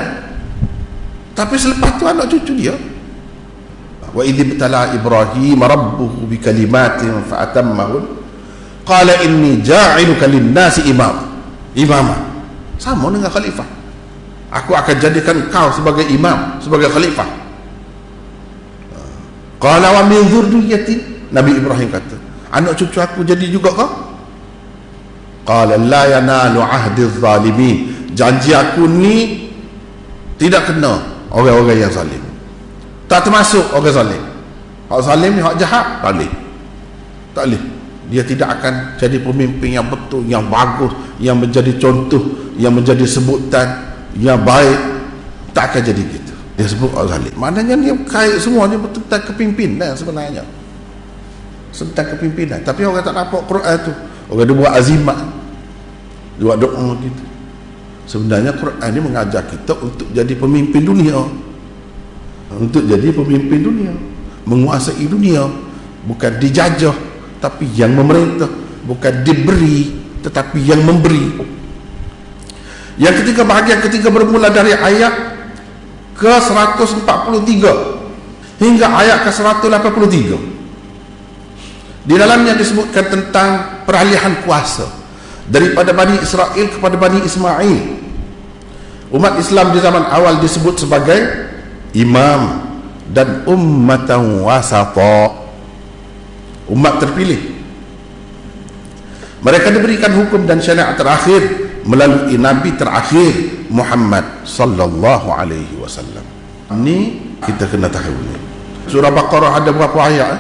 [SPEAKER 1] Tapi selepas tu anak cucu dia. Wa idh ibtala Ibrahim rabbuhu bikalimatin fa atammahun. Qala inni ja'iluka lin-nasi imama. Sama dengan khalifah. Aku akan jadikan kau sebagai imam, sebagai khalifah. Qala wa min dzurriyyati. Nabi Ibrahim kata, anak cucu aku jadi juga kau? Qala la yanalu ahdi adh-dhalimin. Janji aku ni tidak kena orang-orang yang zalim. Tak termasuk orang zalim. Hak zalim ni hak jahat, tak boleh. Tak boleh. Dia tidak akan jadi pemimpin yang betul, yang bagus, yang menjadi contoh, yang menjadi sebutan, yang baik. Tak akan jadi gitu. Dia sebut orang zalim. Maknanya dia kait semuanya tentang kepimpinan sebenarnya. Tentang kepimpinan. Tapi orang tak nampak Quran tu. Orang dia buat azimat. Dia buat doa gitu. Sebenarnya Quran ni mengajar kita untuk jadi pemimpin dunia. Untuk jadi pemimpin dunia. Menguasai dunia. Bukan dijajah, tapi yang memerintah. Bukan diberi, tetapi yang memberi. Yang ketiga, bahagian ketiga bermula dari ayat ke-143 hingga ayat ke-183. Di dalamnya disebutkan tentang peralihan kuasa daripada Bani Israel kepada Bani Ismail. Umat Islam di zaman awal disebut sebagai imam dan ummatan wasata, umat terpilih. Mereka diberikan hukum dan syariat terakhir melalui Nabi terakhir Muhammad sallallahu alaihi wasallam. Ini kita kena tahu ni. Surah Baqarah ada berapa ayat?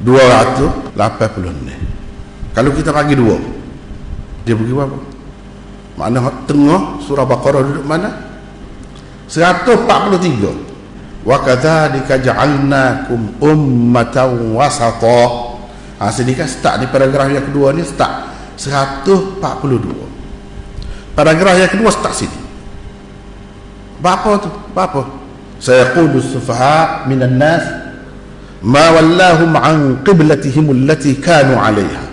[SPEAKER 1] 280 ni. Kalau kita bagi dua, dia pergi berapa? Makna tengah surah Baqarah duduk mana? 143. Wa kadzalika ja'alnakum ummatan wasata. Sini kan start ni paragraf yang kedua ni start 142. Paragraf yang kedua start sini. Apa tu? Apa? Sayaqulu as-sufaha minan nas ma wallahum an qiblatihim allati kanu 'alayha.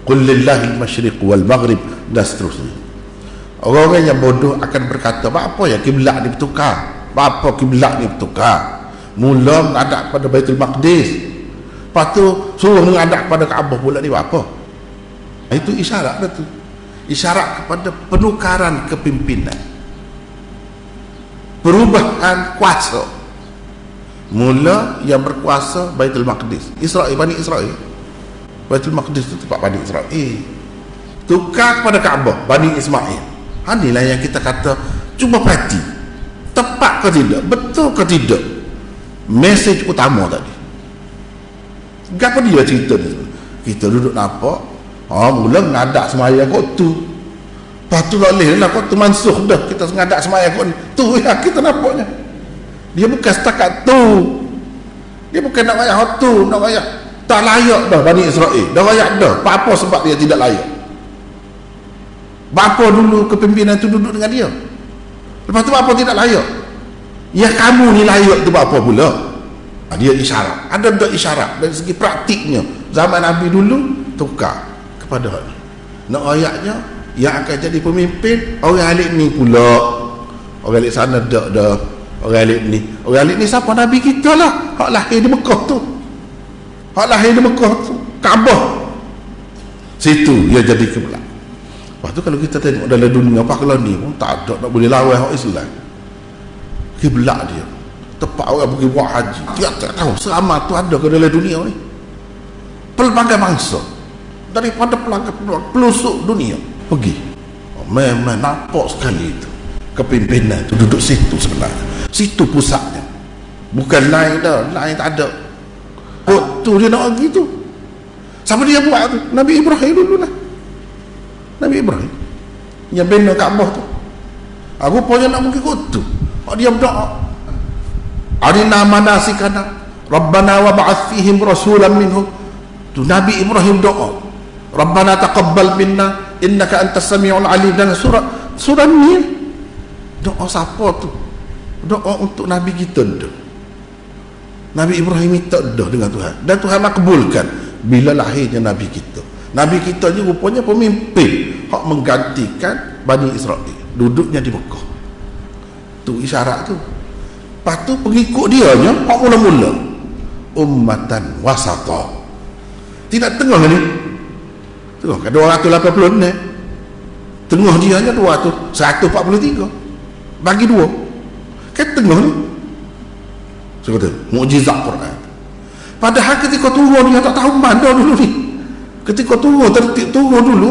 [SPEAKER 1] Qul lillahi al-masyriq wal maghrib. Dan seterusnya. Orang-orang yang bodoh akan berkata, apa ya kiblat ni bertukar? Apa kiblat ni bertukar? Mula menghadap pada Baitul Maqdis, lepas tu suruh menghadap pada Kaabah pula ni apa? Itu isyarat dah tu. Isyarat kepada penukaran kepimpinan, perubahan kuasa. Mula yang berkuasa Baitul Maqdis, Israel, Bani Israel. Baitul Maqdis itu tempat Bani Israel. Tukar kepada Kaabah, Bani Ismail. Inilah yang kita kata, cuba perhati, tepat ke tidak, betul ke tidak mesej utama tadi. Apa dia cerita ni? Kita duduk nampak, mula ngadak semayang kot tu, lepas tu tak boleh lah kot tu mansuh dah, kita ngadak semayang kot ni tu ya kita nampaknya. Dia bukan setakat tu, dia bukan nak rakyat tu, nak rakyat tak layak dah Bani Israel, dah rakyat dah. Apa sebab dia tidak layak? Bapa dulu kepimpinan tu duduk dengan dia, lepas tu bapa tidak layak. Ya kamu ni layak tu bapa pula. Dia isyarat. Ada tak isyarat dari segi praktiknya? Zaman Nabi dulu tukar kepada hal ni. Nak ayatnya yang akan jadi pemimpin orang alik ni pula. Orang alik sana dak dah. Orang alik ni. Orang alik ni siapa? Nabi kita lah. Hak lahir di Mekah tu. Hak lahir di Mekah tu, Kaabah. Situ dia jadi kiblat. Lepas tu kalau kita tengok dalam dunia apa kalau ni pun tak ada nak boleh lawan hak Islam. Kiblat dia tepat orang pergi buat haji, dia tak tahu seramat tu ada ke dalam dunia ni. Pelbagai bangsa daripada pelosok dunia pergi. Memang nampak sekali itu kepimpinan tu duduk situ sebenarnya. Situ pusatnya. Bukan lain dah, lain tak ada. tu dia nak gitu. Siapa dia buat tu? Nabi Ibrahim dulu lah. Nabi Ibrahim yang bina Kaabah tu. Rupanya nak mengikut tu. Dia berdoa, arina manasikana Rabbana wa ba'ath fihim rasulan minhum. Tu Nabi Ibrahim doa, Rabbana taqabbal minna innaka antas samiul alim. Dan surah ni doa siapa tu? Doa untuk Nabi kita dah. Nabi Ibrahim minta dah dengan Tuhan, dan Tuhan makbulkan bila lahirnya Nabi kita. Nabi kita ni rupanya pemimpin hak menggantikan Bani Israel, duduknya di Mekah. Tu isyarat tu. Lepas tu pengikut dia nya hak mula-mula ummatan wasata. Tidak tengah ni. Tengah kan 280 ni. Tengah dia nya 143. Bagi dua. Kan tengah ni. Saya kata mukjizat Quran. Padahal ketika turun dia tak tahu mana dulu ni. Ketika turun tertib turun dulu,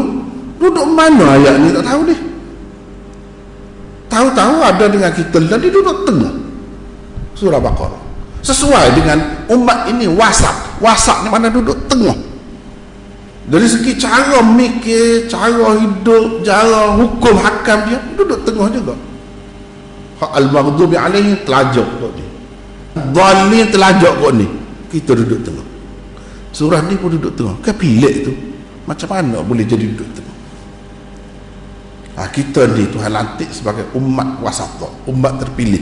[SPEAKER 1] duduk mana ayat ni tak tahu ni. Tahu-tahu ada dengan kita dan dia duduk tengah surah Baqarah. Sesuai dengan umat ini wasat. Wasat ni mana duduk tengah. Dari segi cara mikir, cara hidup, cara hukum hakam dia duduk tengah juga. Hak al-maghdubi alaihim telajak kok ni. Dhalin telajak kok ni. Kita duduk tengah. Surah ni pun duduk tengah. Kan pelik tu. Macam mana boleh jadi duduk tengah? Kita ni Tuhan lantik sebagai umat wasata, umat terpilih.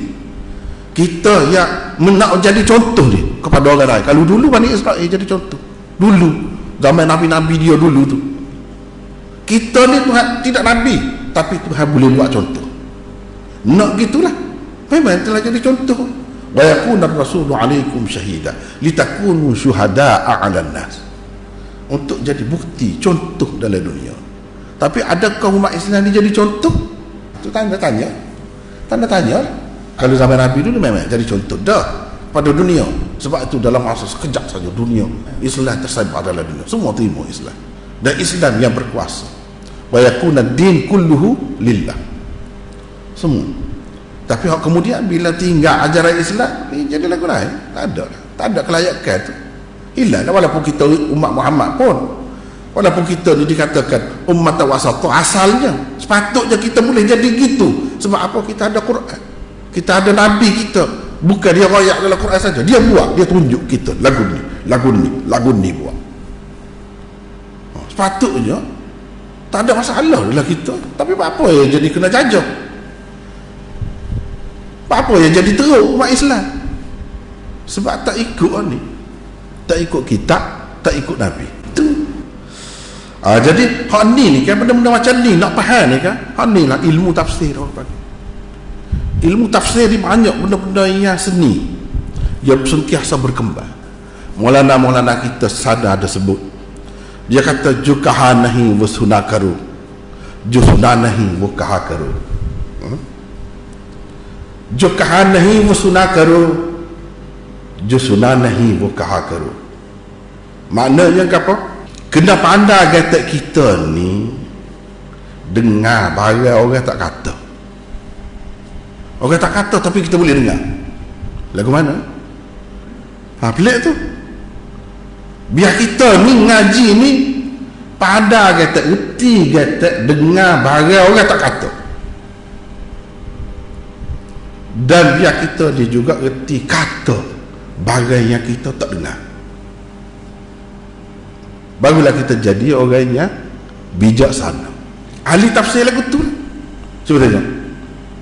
[SPEAKER 1] Kita yang nak jadi contoh ni kepada orang lain. Kalau dulu Bani Israel jadi contoh, dulu zaman Nabi-Nabi dia dulu tu, kita ni Tuhan tidak Nabi, tapi Tuhan boleh buat contoh. Nak gitulah, memang telah jadi contoh. Wa yakuna ar-rasulu 'alaikum syahida litakunu syuhada'a 'alan nas. Untuk jadi bukti, contoh dalam dunia. Tapi adakah umat Islam ni jadi contoh? Itu tanda tanya. Tanda tanya. Kalau zaman Nabi dulu memang jadi contoh dah pada dunia. Sebab itu dalam masa sekejap saja dunia Islam tersebar dalam dunia. Semua terima Islam. Dan Islam yang berkuasa. Wa yakuna din kulluhu lillah. Semua. Tapi kemudian bila tinggal ajaran Islam ni jadi lagu lain. Tak ada. Tak ada kelayakan tu. Hilang. Walaupun kita umat Muhammad pun, walaupun kita ni dikatakan umat wasata asalnya, sepatutnya kita boleh jadi gitu. Sebab apa? Kita ada Quran, kita ada Nabi kita. Bukan dia royak dalam Quran saja, dia buat, dia tunjuk kita lagu ni buat. Sepatutnya tak ada masalah dalam kita. Tapi apa yang jadi kena jajah? Apa yang jadi teruk umat Islam? Sebab tak ikut ni, tak ikut kitab, tak ikut Nabi. Jadi hak ni kan benda-benda macam ni nak faham ni kan, hak ni lah ilmu tafsir orang panggil. Ilmu tafsir ni banyak benda-benda yang seni yang sentiasa berkembang. Maulana kita sadar ada sebut, dia kata jukahanahi wasunakaru jusnanahi wukahakaru. Jukahanahi wasunakaru jusnanahi wukahakaru. Maknanya apa? Kena pandai kata kita ni dengar barang orang tak kata. Orang tak kata tapi kita boleh dengar. Lagu mana? Pelik tu. Biar kita ni ngaji ni pandai kata, erti kata, dengar barang orang tak kata. Dan biar kita ni juga erti kata barang yang kita tak dengar. Barulah kita jadi orang yang bijaksana. Ahli tafsir lagu tu. Cuba tengok.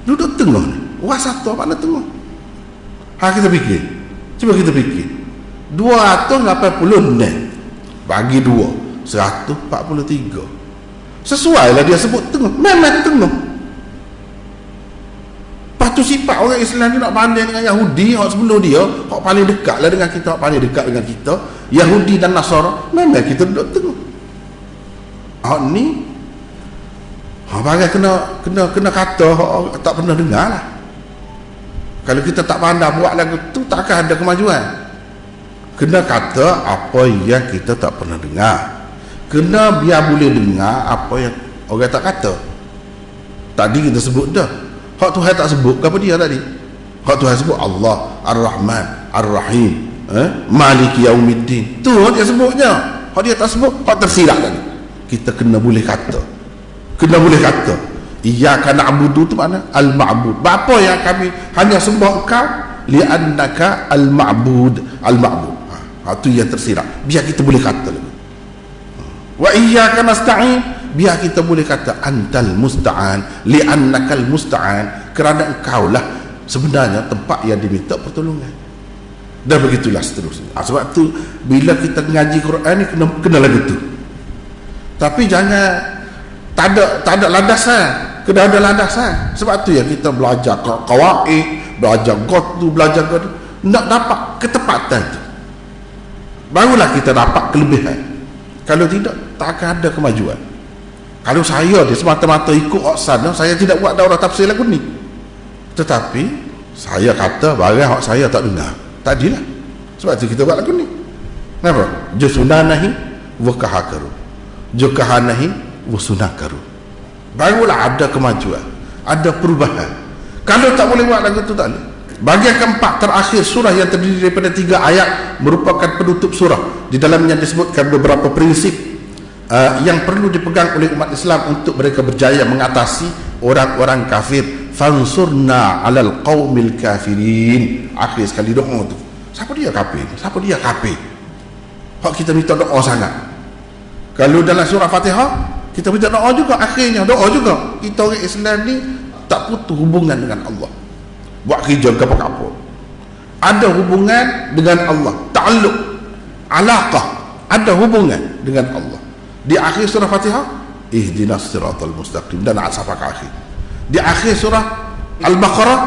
[SPEAKER 1] Duduk tengah ni. Wasata mana tengah? Kita fikir. Cuba kita fikir. 280 ni bagi 2 143. Sesuai lah dia sebut tengah. Memang tengah. Patu sifat orang Islam ni nak banding dengan Yahudi, hak sebelum dia, hak paling dekat lah dengan kita, hak paling dekat dengan kita, Yahudi dan Nasara. Memang kita duduk tengah. Hak ni bagai kena kata hak tak pernah dengar lah. Kalau kita tak pandai buat lagu tu, takkan ada kemajuan. Kena kata apa yang kita tak pernah dengar. Kena biar boleh dengar apa yang orang tak kata. Tadi kita sebut dah, hak Tuhan tak sebut, apa dia tadi? Hak Tuhan sebut Allah Ar-Rahman Ar-Rahim. Maliki yaumiddin. Tu dia sebutnya. Kalau dia tak sebut, kau tersilap tadi. Kita kena boleh kata. Iyyaka na'budu tu makna al-ma'bud. Apa yang kami hanya sembah engkau? Li'annaka al-ma'bud. Tu yang tersilap. Biar kita boleh kata lagi. Wa iyyaka nasta'in. Biar kita boleh kata antal musta'an. Li'annaka al-musta'an. Kerana engkau lah sebenarnya tempat yang diminta pertolongan. Dan begitulah seterusnya. Sebab tu bila kita ngaji Quran ni kena lagu tu. Tapi jangan tak ada landasan. Kena ada landasan. Sebab tu yang kita belajar qawaid, belajar qad tu, belajar qad tu, nak dapat ketepatan tu. Barulah kita dapat kelebihan. Kalau tidak, tak akan ada kemajuan. Kalau saya dia semata-mata ikut Oksan, saya tidak buat daurah tafsir lagu ni. Tetapi saya kata barang hak saya tak dengar. Tak adilah. Sebab tu kita buat lagu ni. Kenapa? Jusunanahi wa kahakaru. Jukahanahi wa sunakaru. Barulah ada kemajuan, ada perubahan. Kalau tak boleh buat lagu tu tak boleh. Bahagian keempat terakhir surah yang terdiri daripada 3 ayat merupakan penutup surah. Di dalamnya disebutkan beberapa prinsip yang perlu dipegang oleh umat Islam untuk mereka berjaya mengatasi orang-orang kafir. Fansurna 'alal qaumil kafirin. Akhir sekali doa tu. Siapa dia kafir? Hak kita minta doa sangat. Kalau dalam surah Fatihah kita minta doa juga, akhirnya doa juga. Kita orang Islam ni tak putus hubungan dengan Allah. Buat kerja ke apa-apa, ada hubungan dengan Allah, ta'alluq, alaqah, ada hubungan dengan Allah. Di akhir surah Fatihah, ihdinas siratal mustaqim, dan sampai ke akhir. Di akhir surah Al-Baqarah,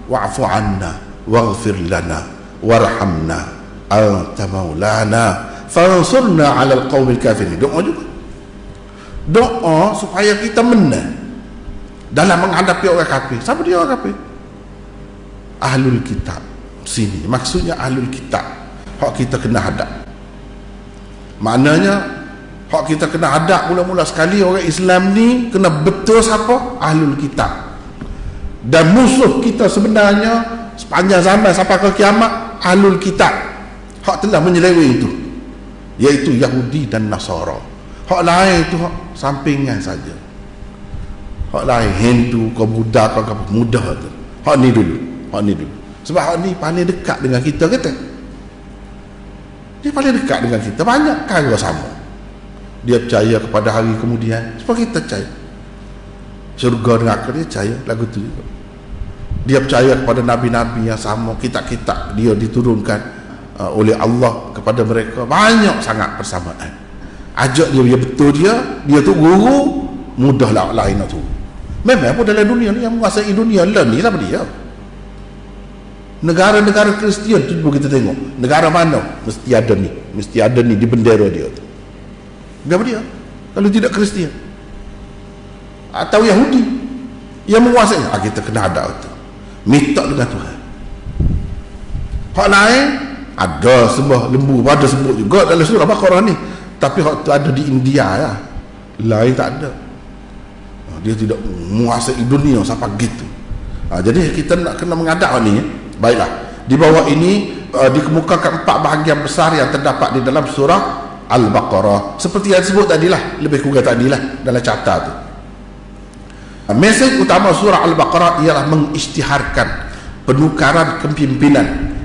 [SPEAKER 1] wa'fu 'anna waghfir lana warhamna anta maulana fansurna 'alal qaumil kafirin. Doa juga. Doa supaya kita menang dalam menghadapi orang kafir. Siapa dia orang kafir? Ahlul kitab. Sini maksudnya ahlul kitab. Hak kita kena hadap. Maknanya hak kita kena hadap mula-mula sekali orang Islam ni kena betul siapa? Ahlul kitab. Dan musuh kita sebenarnya sepanjang zaman sampai ke kiamat ahlul kitab. Hak telah menyeleweng itu, iaitu Yahudi dan Nasara. Hak lain itu hak sampingan saja. Hak lain Hindu ke Buddha ke apa mudah tu. Hak ni dulu. Sebab hak ni paling dekat dengan kita kata. Dia paling dekat dengan kita. Banyak perkara sama. Dia percaya kepada hari kemudian. Sebab kita percaya syurga dengan akhir, dia percaya lagu tu juga. Dia percaya kepada nabi-nabi yang sama. Kitab-kitab dia diturunkan oleh Allah kepada mereka. Banyak sangat persamaan. Ajak dia betul dia tu guru, mudahlah lain nak tu. Memang apa dalam dunia ni yang menguasai dunia lah ni siapa dia? Negara-negara Kristian tu pun kita tengok. Negara mana mesti ada ni di bendera dia tu. Siapa dia? Kalau tidak Kristian atau Yahudi yang menguasai, kita kena ada tu. Minta dengan Tuhan. Hak lain ada sembah lembu, ada sebut juga dalam surah Baqarah ni. Tapi hak tu ada di India lah. Lain tak ada. Dia tidak menguasai dunia sampai gitu. Jadi kita nak kena mengadap ni. Baiklah. Di bawah ini dikemukakan 4 bahagian besar yang terdapat di dalam surah Al-Baqarah. Seperti yang disebut tadilah, lebih kurang tadilah dalam carta tu. Mesej utama surah Al-Baqarah ialah mengisytiharkan penukaran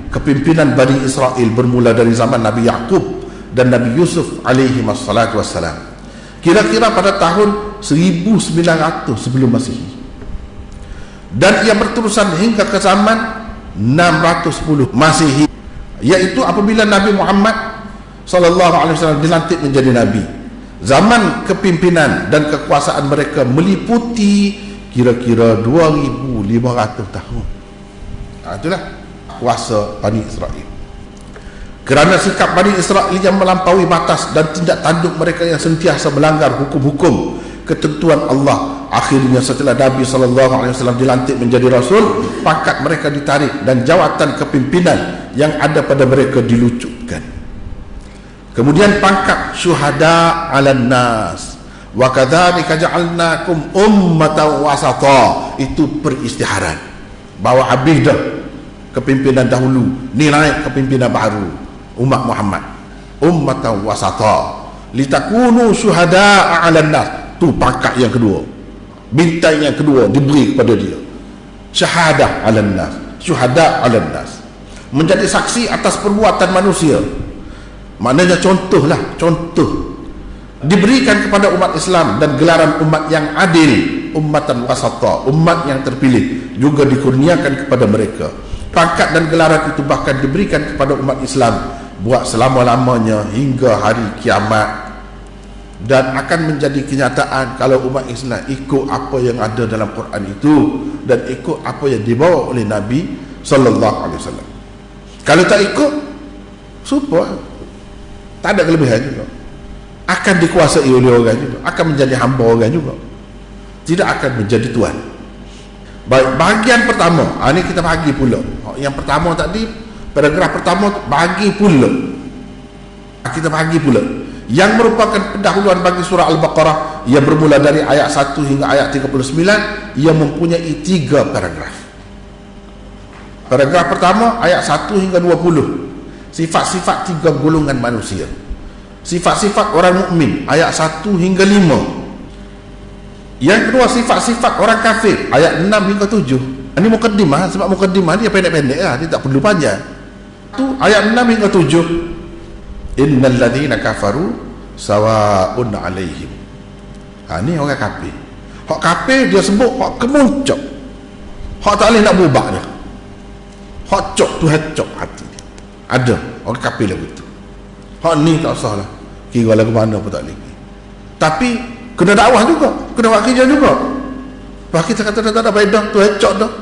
[SPEAKER 1] kepimpinan Bani Israel bermula dari zaman Nabi Yaqub dan Nabi Yusuf alaihi wassalatu wassalam. Kira-kira pada tahun 1900 sebelum Masihi. Dan ia berterusan hingga ke zaman 610 Masihi, iaitu apabila Nabi Muhammad sallallahu alaihi wasallam dilantik menjadi nabi. Zaman kepimpinan dan kekuasaan mereka meliputi kira-kira 2500 tahun. Itulah kuasa Bani Israel. Kerana sikap Bani Israel yang melampaui batas dan tindak tanduk mereka yang sentiasa melanggar hukum-hukum ketentuan Allah, akhirnya setelah Nabi SAW dilantik menjadi Rasul, pangkat mereka ditarik dan jawatan kepimpinan yang ada pada mereka dilucutkan. Kemudian pangkat syuhada 'alan nas wa kadzalika ja'alnakum ummatan wasata, itu peristiharan bahawa habis dah kepimpinan dahulu, ni naik kepimpinan baru, umat Muhammad, ummatan wasata litakunu syuhada'a 'alan nas. Tu pangkat yang kedua, bintang yang kedua diberi kepada dia, syahadah 'alan nas, syuhada' 'alan nas, menjadi saksi atas perbuatan manusia. Maknanya contohlah, contoh diberikan kepada umat Islam dan gelaran umat yang adil, ummatan wasata, umat yang terpilih, juga dikurniakan kepada mereka. Pangkat dan gelaran itu bahkan diberikan kepada umat Islam buat selama-lamanya hingga hari kiamat, dan akan menjadi kenyataan kalau umat Islam ikut apa yang ada dalam Quran itu dan ikut apa yang dibawa oleh Nabi sallallahu alaihi wasallam. Kalau tak ikut, supaya tak ada kelebihan juga, akan dikuasai oleh orang juga, akan menjadi hamba orang juga, tidak akan menjadi tuan. Baik, bahagian pertama, ini kita bagi pula. Yang pertama tadi, paragraf pertama bagi pula, kita bagi pula yang merupakan pendahuluan bagi surah Al-Baqarah, yang bermula dari ayat 1 hingga ayat 39, ia mempunyai 3 paragraf. Paragraf pertama ayat 1 hingga 20, sifat-sifat 3 golongan manusia, sifat-sifat orang mukmin, ayat 1 hingga 5. Yang kedua, sifat-sifat orang kafir, ayat 6 hingga 7. Ini mukaddimah, sebab mukaddimah dia pendek-pendek lah, dia tak perlu panjang. Tu ayat 6 hingga 7, innal ladzina kafaru sawa'un 'alaihim. Ni orang kafir. Hak kafir dia sebut hak kemuncak, hak tak boleh nak berubah dia, hak cok tu cok hati dia. Ada orang kafir lagu tu. Hak ni tak usah lah, kira lagu mana pun tak boleh. Tapi kena dakwah juga, kena buat kerja juga. Bah kita kata tak ada faedah tu hecok dah,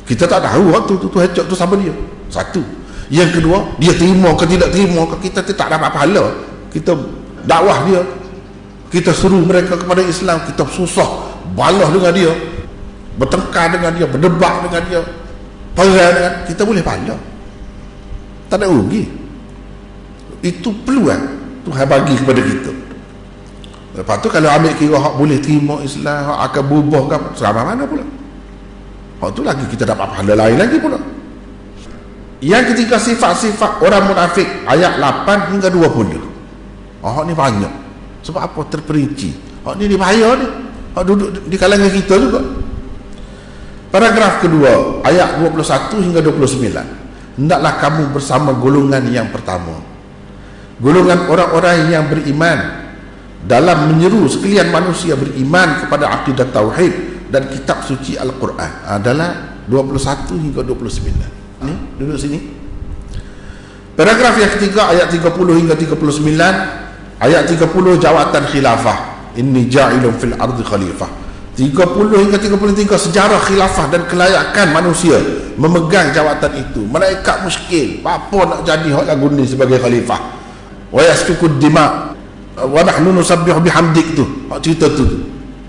[SPEAKER 1] kita tak tahu waktu tu hecok tu sama dia. Satu. Yang kedua, dia terima ke tidak terima ke, kita tak dapat pahala. Kita dakwah dia, kita suruh mereka kepada Islam, kita susah balah dengan dia, bertengkar dengan dia, berdebat dengan dia, perang dengan, kita boleh pahala, tak ada rugi. Itu peluang Tuhan bagi kepada kita. Lepas tu kalau ambil kira hak boleh terima Islam, hak akan berubah ke, selama mana pula, hak tu lagi kita dapat pahala lain lagi pula. Yang ketiga, sifat-sifat orang munafik, ayat 8 hingga 20. Hak ni banyak. Sebab apa? Terperinci. Hak ni bahaya ni, hak duduk di kalangan kita juga. Paragraf kedua ayat 21 hingga 29, hendaklah kamu bersama golongan yang pertama, golongan orang-orang yang beriman, dalam menyeru sekalian manusia beriman kepada akidah tauhid dan kitab suci Al-Quran. Adalah 21 hingga 29. Ni duduk sini. Paragraf yang ketiga ayat 30 hingga 39, ayat 30 jawatan khilafah, inni ja'ilun fil ardi khalifah. 30 hingga 33 sejarah khilafah dan kelayakan manusia memegang jawatan itu. Malaikat muskil, apa nak jadi hak lagu ni sebagai khalifah. Wa yasfikud dima wa nahnu nusabbihu bihamdik tu. Hak cerita tu.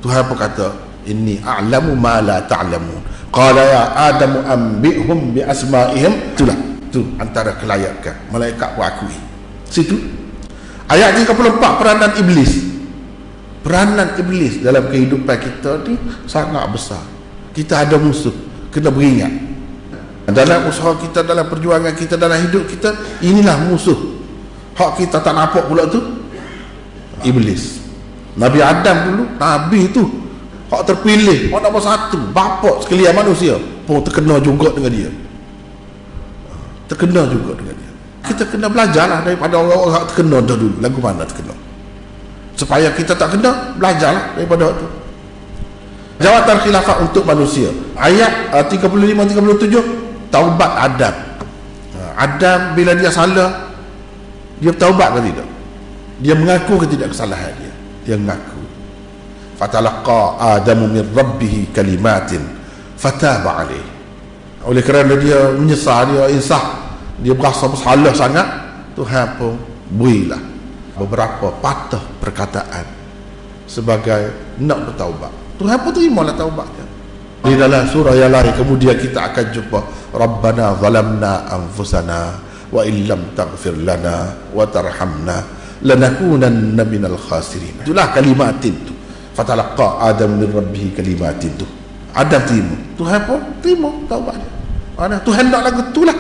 [SPEAKER 1] Tuhan apa kata? Inni a'lamu ma la ta'lamun. Qala ya Adamu ambihum bi asma'ihim. Itulah tu antara kelayakan malaikat pun akui. Situ ayat 34, peranan iblis. Peranan iblis dalam kehidupan kita ni sangat besar. Kita ada musuh, kena beringat. Dalam usaha kita, dalam perjuangan kita, dalam hidup kita, inilah musuh. Hak kita tak nampak pula tu, iblis. Nabi Adam dulu, Nabi tu, hak terpilih, hak nombor 1, bapa sekalian manusia pun terkena juga dengan dia. Terkena juga dengan dia. Kita kena belajarlah daripada orang-orang terkena dah dulu. Lagu mana terkena, supaya kita tak kena, belajarlah daripada itu. Jawatan khilafah untuk manusia, ayat 35-37, taubat Adam. Adam bila dia salah, dia bertaubat ke tidak? Dia mengaku ke tidak kesalahan dia? Dia mengaku. Fatalaqa Adamu min rabbih kalimatin fataba alaih. Oleh kerana dia menyesal, dia insaf, dia berasa bersalah sangat, Tuhan pun berilah beberapa patah perkataan sebagai nak bertaubat. Tuhan pun terimalah taubatnya. Di dalam surah yang lain kemudian kita akan jumpa, Rabbana zalamna anfusana wa illam taghfir lana wa tarhamna lanakunanna minal khasirin. Itulah kalimatin tu. Fatalaqa Adam min rabbih kalimatin tu. Adam terima, Tuhan pun terima taubatnya. Tuhan tak lagu tu lah.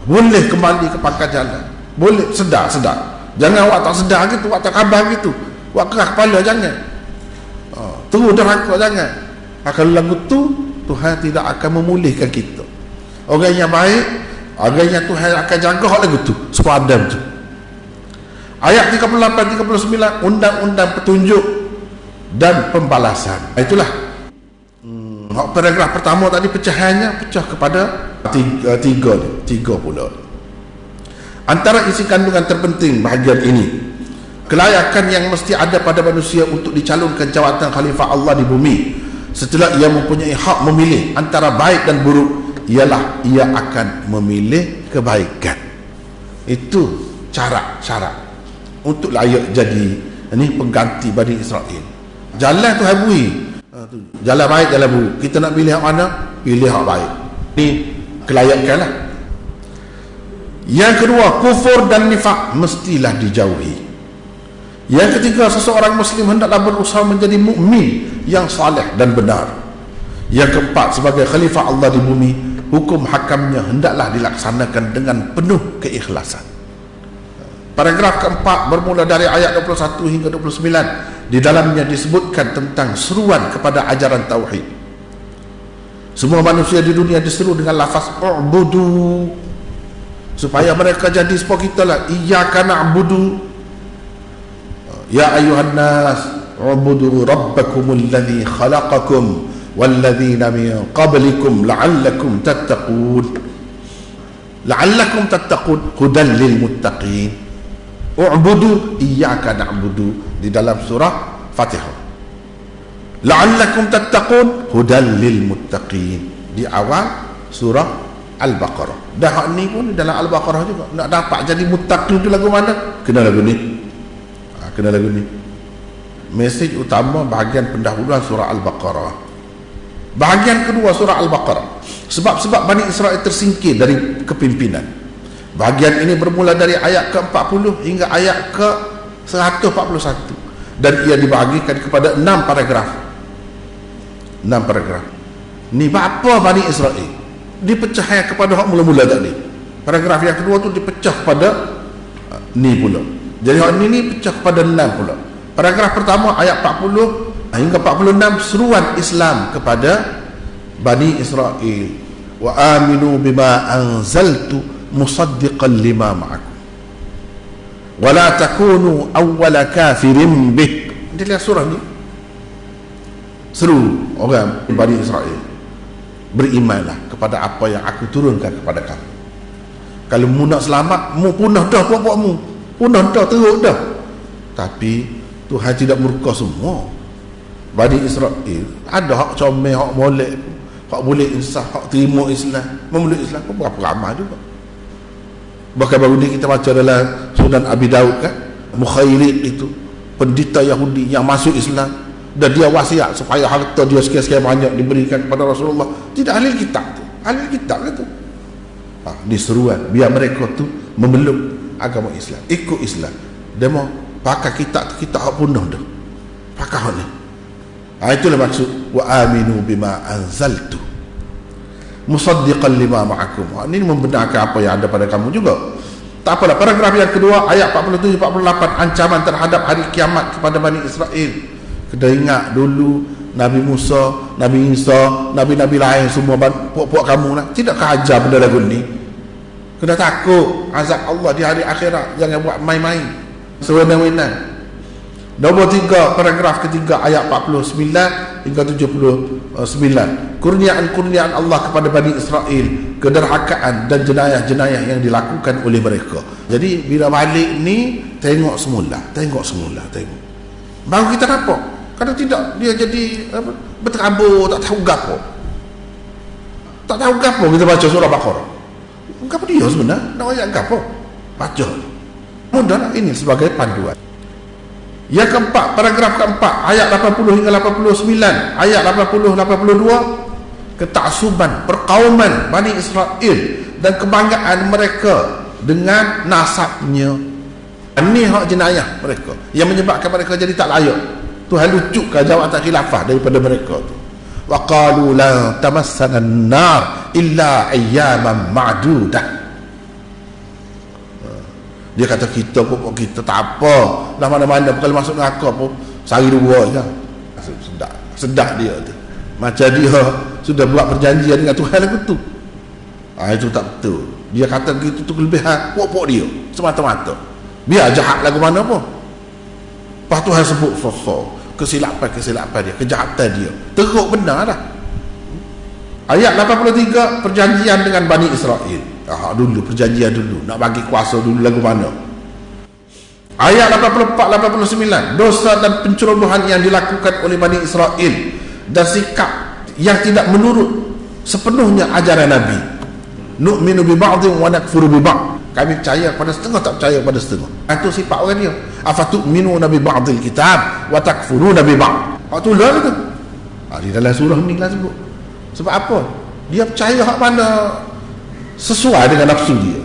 [SPEAKER 1] Boleh kembali ke pangkal jalan, boleh sedar. Jangan awak tak sedar gitu, awak tak khabar gitu, awak keras kepala, jangan. Terus derhaka, jangan. Kalau lagu tu, Tuhan tidak akan memulihkan kita. Orang yang baik, orang yang Tuhan akan jaga lagu tu, sepadan tu. Ayat 38-39, undang-undang petunjuk dan pembalasan. Itulah paragraf pertama tadi pecahannya pecah kepada tiga pula. Antara isi kandungan terpenting bahagian ini, kelayakan yang mesti ada pada manusia untuk dicalonkan jawatan khalifah Allah di bumi setelah ia mempunyai hak memilih antara baik dan buruk, ialah ia akan memilih kebaikan. Itu syarat untuk layak jadi pengganti Bani Israel. Jalan tu habui, jalan baik, jalan buruk. Kita nak pilih hak mana? Pilih hak baik. Ini kelayakan lah. Yang kedua, kufur dan nifak mestilah dijauhi. Yang ketiga, seseorang Muslim hendaklah berusaha menjadi mukmin yang saleh dan benar. Yang keempat, sebagai khalifah Allah di bumi, hukum hakamnya hendaklah dilaksanakan dengan penuh keikhlasan. Paragraf keempat bermula dari ayat 21 hingga 29. Di dalamnya disebutkan tentang seruan kepada ajaran tauhid. Semua manusia di dunia diseru dengan lafaz u'budu, supaya mereka jadi seperti kita lah. Iyyaka na'budu ya ayuhan nas u'budu rabbakumul ladzi khalaqakum walladzina min qablikum la'allakum tattaqun hudan lil muttaqin. U'budu iyyaka na'budu di dalam surah Fatihah. La'allakum tattaqun hudan lil muttaqin di awal surah Al-Baqarah. Dah ni pun dalam Al-Baqarah juga. Nak dapat jadi muttaqin tu lagu mana? Kena lagu ni. Kena lagu ni. Mesej utama bahagian pendahuluan surah Al-Baqarah. Bahagian kedua surah Al-Baqarah, sebab-sebab Bani Israel tersingkir dari kepimpinan. Bahagian ini bermula dari ayat ke-40 hingga ayat ke-141 dan ia dibahagikan kepada 6 paragraf. 6 paragraf. Ni apa Bani Israel? Dipecah kepada hak mula-mula tadi. Paragraf yang kedua tu dipecah pada ni pula. Jadi hak ni pecah kepada 6 pula. Paragraf pertama ayat 40 hingga 46 seruan Islam kepada Bani Israel. Wa aminu bima anzaltu musaddiqan lima ma'akum wa la takunu awwala kafirin bih. Dia lihat surah ni seru orang Bani Israel, berimanlah kepada apa yang aku turunkan kepada kamu. Kalau mu nak selamat, mu punah dah puak-puak mu, punah dah, teruk dah. Tapi Tuhan tidak murka semua. Bani Israel ada hak comel, hak molek, hak boleh insaf, hak terima Islam, memeluk Islam pun berapa ramai juga. Bahkan baru ni kita baca dalam Sunan Abi Daud kan, Mukhairid itu pendeta Yahudi yang masuk Islam dan dia wasiat supaya harta dia sekian-sekian banyak diberikan kepada Rasulullah. Tidak ahli kitab tu, ahli kitab kan tu. Diseruan biar mereka tu memeluk agama Islam, ikut Islam. Dia mau pakai kitab tu, kitab hak punah dah, pakai hak ni. Itulah maksud wa aminu bima anzaltu musaddiqan lima ma'akum. Ini membenarkan apa yang ada pada kamu juga. Tak apalah. Paragraf yang kedua ayat 47-48 ancaman terhadap hari kiamat kepada Bani Israel. Kena ingat dulu Nabi Musa, Nabi Isa, Nabi-Nabi lain semua puak-puak kamu lah. Tidakkah ajar benda lagu ni? Kena takut azab Allah di hari akhirat. Jangan buat main-main sewenang-wenang. Nombor 3, paragraf ketiga ayat 49 hingga 79. Kurniaan-kurniaan Allah kepada Bani Israel, kederhakaan dan jenayah-jenayah yang dilakukan oleh mereka. Jadi bila balik ni tengok semula. Baru kita nampak. Kalau tidak dia jadi berterabur, tak tahu gapo. Tak tahu gapo kita baca surah Baqarah. Gapo dia sebenarnya? Nak ayat gapo? Baca. Mudahlah ini sebagai panduan. Yang keempat, paragraf keempat ayat 80 hingga 89, ayat 80-82, ketaksuban perkauman Bani Israel dan kebanggaan mereka dengan nasabnya. Ini hak jenayah mereka yang menyebabkan mereka jadi tak layak. Tuhan lucukkan jawatan khilafah daripada mereka tu. wa qalu la tamassana an-nar illa ayyaman ma'dudah. Dia kata kita pun kita tak apa lah, mana-mana kalau masuk neraka pun sehari dua je. Sedap dia tu, macam dia sudah buat perjanjian dengan Tuhan lagu tu. Itu tak betul. Dia kata gitu tu kelebihan pokok dia semata-mata, biar jahat lagu mana pun. Lepas Tuhan sebut kesilapan dia, kejahatan dia teruk benar dah. Ayat 83 perjanjian dengan Bani Israel. Dulu perjanjian dulu, nak bagi kuasa dulu lagu mana. Ayat 84-89, dosa dan pencerobohan yang dilakukan oleh Bani Israel dan sikap yang tidak menurut sepenuhnya ajaran Nabi. Nu'minu bi ba'dhin wa nakfuru bi ba'd. Kami percaya pada setengah, tak percaya pada setengah. Itu sifat orang dia. Afatu'minuna bi ba'dil kitab wa takfuruna bi ba'd. Tu lah tu. Di dalam surah ni lah sebut. Sebab apa? Dia percaya hak mana sesuai dengan nafsu dia.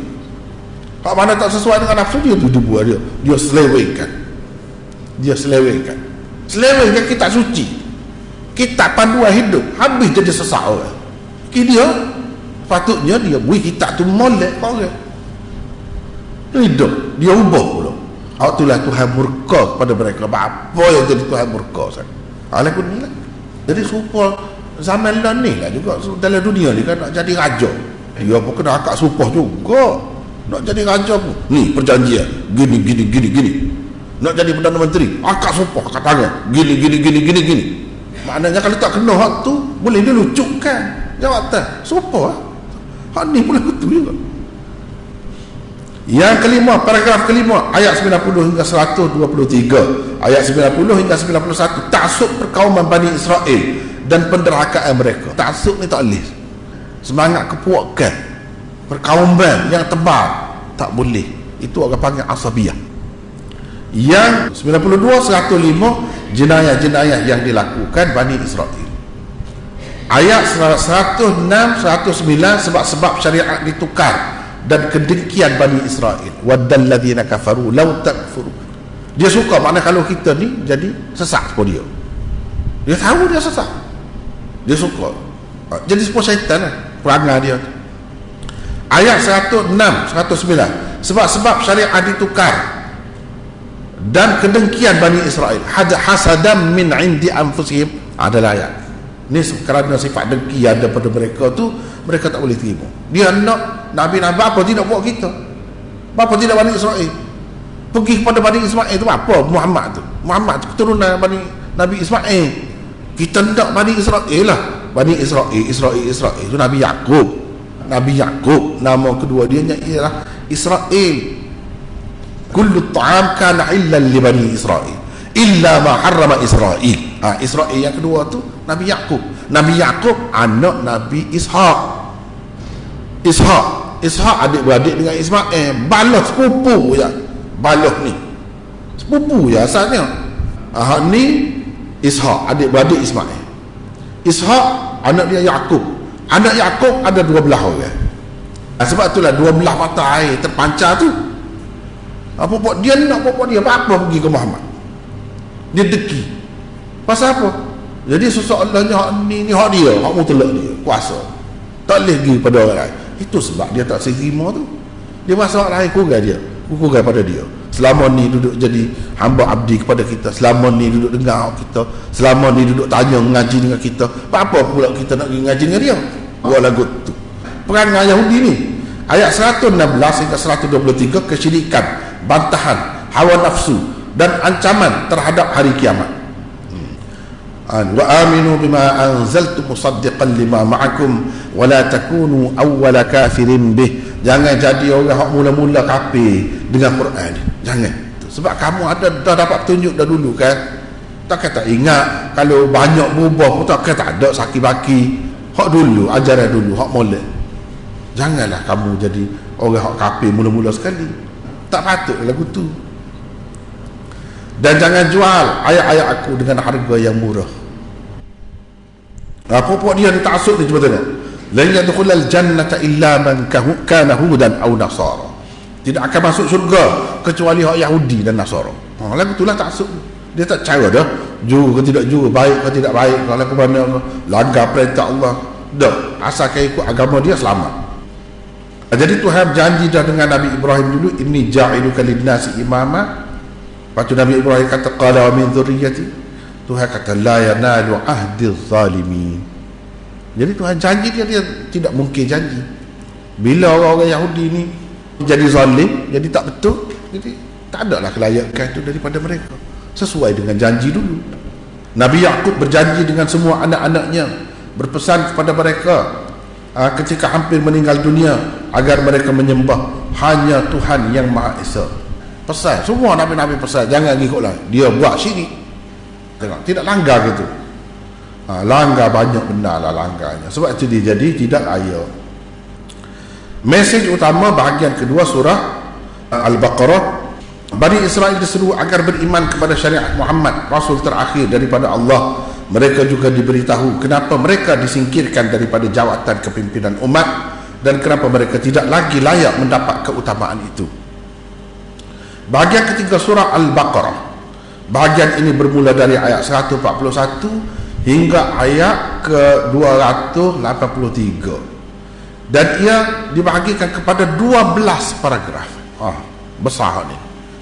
[SPEAKER 1] Hak mana tak sesuai dengan nafsu dia, tu dia buat dia. Dia selewengkan. Selewengkan kitab suci, kitab panduan hidup, habis jadi sesak orang. Dia patutnya dia buat kitab tu molek orang. Hidup dia ubah pula. Itulah Tuhan murka kepada mereka. Apa yang jadi Tuhan murka sana? Alaikum ni lah. Jadi supaya zaman lah ni lah juga dalam dunia ni kan nak jadi raja. Dia pun kena akak supah juga. Nak jadi raja pun ni perjanjian gini. Nak jadi Perdana Menteri akak supah kat tangan gini. Maknanya kalau tak kena hak tu boleh dia lucukkan jawatan supah. Hak ni boleh betul juga. Yang kelima, paragraf kelima, ayat 90 hingga 123, ayat 90 hingga 91, taksub perkauman Bani Israel dan penderakaan mereka. Taksub ni tak boleh. Semangat kepuakan, perkauman yang tebal tak boleh. Itu orang panggil asabiyah. Yang 92, 105, jenayah-jenayah yang dilakukan Bani Israel. Ayat 106, 109, sebab-sebab syariat ditukar dan kedengkian Bani Israel. Waddal ladzina kafaru law takfuru. Dia suka, makna kalau kita ni jadi sesak seperti dia. Dia tahu dia sesak, dia suka jadi seperti syaitan lah perangai dia. Ayat 106, 109, sebab-sebab syariat ditukar dan kedengkian Bani Israel, hasadam min indi anfusihim, adalah ayat ni kerana sifat dengki ada pada mereka tu, mereka tak boleh terima. Dia nak Nabi-Nabi apa tidak buat kita, apa tidak Bani Israel pergi kepada Bani Ismail tu apa? Muhammad tu keturunan Nabi Ismail. Kita nak Bani Israel lah. Bani Israel itu Nabi Yaqub. Nama kedua dia ialah Israel. Kullu ta'am kana illan li Bani Israel illa ma harrama Israel. Israel yang kedua tu Nabi Yaqub. Nabi Yaqub anak Nabi Ishaq adik-beradik dengan Ismail. Baloh sepupu je. Baloh ni sepupu je asalnya. Ni Ishaq adik-beradik Ismail. Ishaq anak dia Yaqub. Anak Yaqub ada 12 orang. Sebab itulah 12 mata air terpancar tu. Apa dia nak dia apa pergi ke Muhammad. Dia deki. Pasal apa? Jadi sesoalahnya hak ni hak dia, hak mutlak dia, kuasa. Tak boleh pergi pada orang lain. Itu sebab dia tak terima tu. Dia rasa orang lain kurang pada dia. Selama ni duduk jadi hamba abdi kepada kita, selama ni duduk dengar kita, selama ni duduk tanya mengaji dengan kita, apa pula kita nak pergi ngaji dengan dia? Buat lagu tu. Perangai Yahudi ni, ayat 116 hingga 123, kesyirikan, bantahan, hawa nafsu dan ancaman terhadap hari kiamat. Wa aminu bima anzaltu musaddiqan lima ma'akum wa la takunu awwala kafirin bih. Jangan jadi orang hak mula-mula kafir dengan Quran. Jangan. Sebab kamu dah dapat petunjuk dah dulu kan. Tak kata ingat kalau banyak berubah pun tak kata ada sakit baki. Hak dulu, ajaran dulu, hak molek. Janganlah kamu jadi orang hak kafir mula-mula sekali. Tak patut lagu tu. Dan jangan jual ayat-ayat aku dengan harga yang murah. Apa-apa dia ni taksub ni, cuba tengok. Lan yadkhulal jannata illa man kana hudan aw nasara. Tidak akan masuk syurga kecuali hak Yahudi dan Nasara. Lagu itulah taksub. Dia tak cara dah juru ke tidak juru, baik ke tidak baik, kalau ke mana ke, langgar perintah Allah, dah, asalkan ikut agama dia selamat. Jadi Tuhan berjanji dah dengan Nabi Ibrahim dulu, inni ja'iluka lin-nasi imama. Lepas tu Nabi Ibrahim kata qala wa min dzurriyyati. Tuhan kata la yanalu ahdi zalimin. Jadi Tuhan janji dia tidak mungkin janji. Bila orang-orang Yahudi ni jadi zalim, jadi tak betul, jadi tak adalah kelayakan itu daripada mereka. Sesuai dengan janji dulu. Nabi Yaqub berjanji dengan semua anak-anaknya, berpesan kepada mereka ketika hampir meninggal dunia agar mereka menyembah hanya Tuhan yang Maha Esa. Pesan semua nabi-nabi, pesan jangan ikutlah dia buat syirik. Tengok, tidak langgar gitu. Langgar banyak benarlah langgarnya. Sebab itu dia jadi tidak layak. Mesej utama bahagian kedua surah Al-Baqarah, Bani Israel diseru agar beriman kepada syariat Muhammad, Rasul terakhir daripada Allah. Mereka juga diberitahu kenapa mereka disingkirkan daripada jawatan kepimpinan umat dan kenapa mereka tidak lagi layak mendapat keutamaan itu. Bahagian ketiga surah Al-Baqarah, bahagian ini bermula dari ayat 141 hingga ayat ke-283 dan ia dibahagikan kepada 12 paragraf. Besar ni.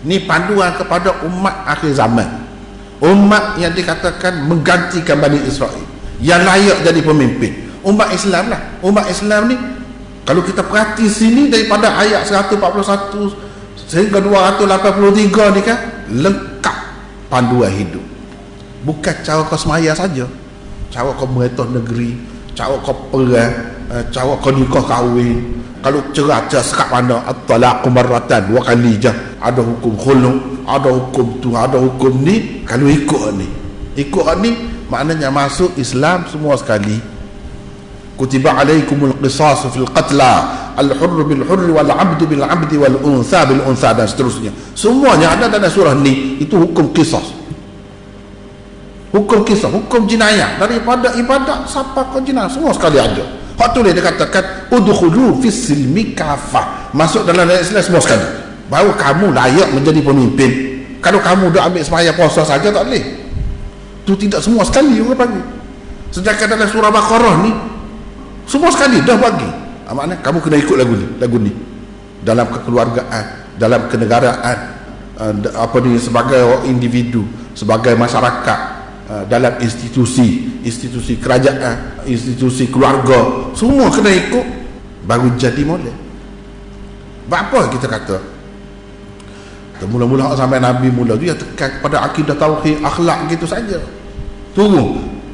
[SPEAKER 1] Ni panduan kepada umat akhir zaman, umat yang dikatakan menggantikan Bani Israel, yang layak jadi pemimpin. Umat Islam lah. Umat Islam ni kalau kita perhati sini daripada ayat 141 sehingga 283 ni kan, lengkap panduan hidup. Bukan cara kau semaya saja, cara kau merintah negeri, cara kau perang, cara kau nikah kahwin. Kalau cerah sekat mana at-talaqu marratan, dua kali je ada hukum khulu', ada hukum tu, ada hukum ni. Kalau ikut ni maknanya masuk Islam semua sekali. Kutiba alaikumul qisasu fil qatla, al-hurru bil hurri wal 'abdu bil 'abdi wal untha bil untha, dan seterusnya. Semuanya ada dalam surah ni. Itu hukum qisas, hukum kisah, hukum jinayah, daripada ibadat sampai ke jinayah semua sekali ada. Hak tu dia katakan udkhulu fis silmi kafah, masuk dalam Islam semua sekali, baru kamu layak menjadi pemimpin. Kalau kamu dah ambil sembahyang puasa saja tak boleh. Tu tidak semua sekali orang bagi. Sedangkan dalam surah Baqarah ni semua sekali dah bagi. Maknanya kamu kena ikut lagu ni dalam kekeluargaan, dalam kenegaraan, sebagai individu, sebagai masyarakat, dalam institusi kerajaan, institusi keluarga, semua kena ikut baru jadi molek. Apa kita kata mula-mula sampai Nabi mula tu ya tekan kepada akidah tauhid, akhlak gitu saja.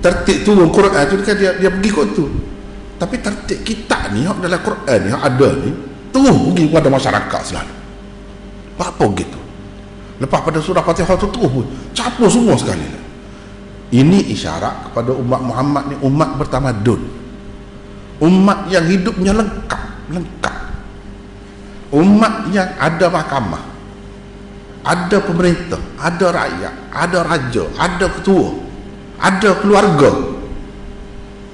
[SPEAKER 1] Tertib Quran tu kan dia pergi kot tu. Tapi tertib kita ni dalam Quran ni ada ni terus pergi kepada masyarakat selalu. Apa gitu. Lepas pada surah Fatihah tu terus campur semua sekali lah. Ini isyarat kepada umat Muhammad ni umat bertamadun, umat yang hidupnya lengkap, umat yang ada mahkamah, ada pemerintah, ada rakyat, ada raja, ada ketua, ada keluarga.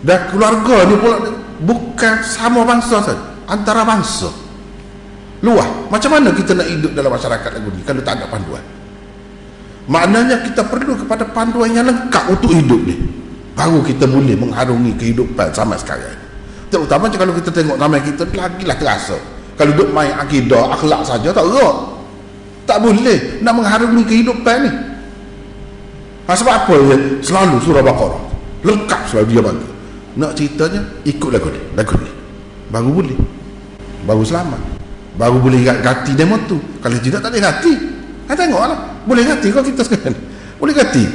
[SPEAKER 1] Dan keluarga ni pula bukan sama bangsa saja, antara bangsa luar. Macam mana kita nak hidup dalam masyarakat lagu ni kalau tak ada panduan? Maknanya kita perlu kepada panduan yang lengkap untuk hidup ni, baru kita boleh mengharungi kehidupan zaman sekarang. Terutama kalau kita tengok zaman kita lagilah terasa. Kalau duduk main akidah, akhlak saja tak erat, tak boleh nak mengharungi kehidupan ni. Sebab apa ya? Selalu surah Baqarah lengkap, selalu dia bagi. Nak ceritanya ikut lagu ni baru boleh, baru selamat, baru boleh ganti demo tu. Kalau tidak tak boleh ganti. Tengoklah, boleh ganti kau kita sekarang boleh ganti,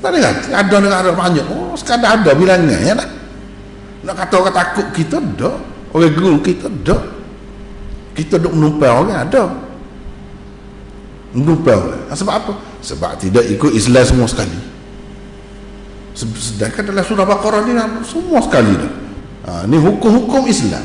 [SPEAKER 1] tak boleh ganti. Ada negara banyak sekadar ada bilangnya ya tak? Nak kata orang takut kita ada, orang gerung kita ada, kita duk menumpang orang ada, menumpang orang. Sebab apa? Sebab tidak ikut Islam semua sekali. Sedangkan dalam surah Baqarah ni semua sekali dah. Ni hukum-hukum Islam.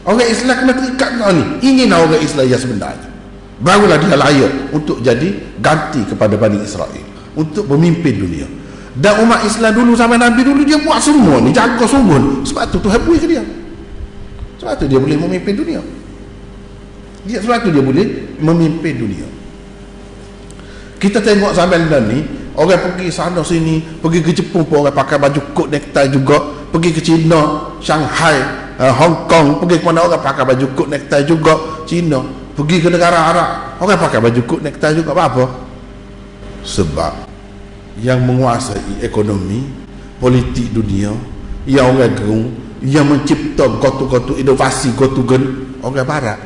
[SPEAKER 1] Orang Islam kena terikat dengan ni. Inilah orang Islam yang sebenarnya, barulah dia layak untuk jadi ganti kepada Bani Israel, untuk memimpin dunia. Dan umat Islam dulu sampai Nabi dulu dia buat semua ni, jaga sungguh. Sebab tu Tuhan beri ke dia, sebab tu dia boleh memimpin dunia. Sebab tu dia boleh memimpin dunia. Kita tengok sampai ni Orang pergi sana sini, pergi ke Jepun pun orang pakai baju kot necktie juga, pergi ke China, Shanghai, Hong Kong, pergi ke mana orang pakai baju kot necktie juga, China, pergi ke negara Arab orang pakai baju kot necktie juga. Apa? Sebab yang menguasai ekonomi politik dunia, yang orang gerung, yang mencipta gotu-gotu inovasi gotu-gen orang barat.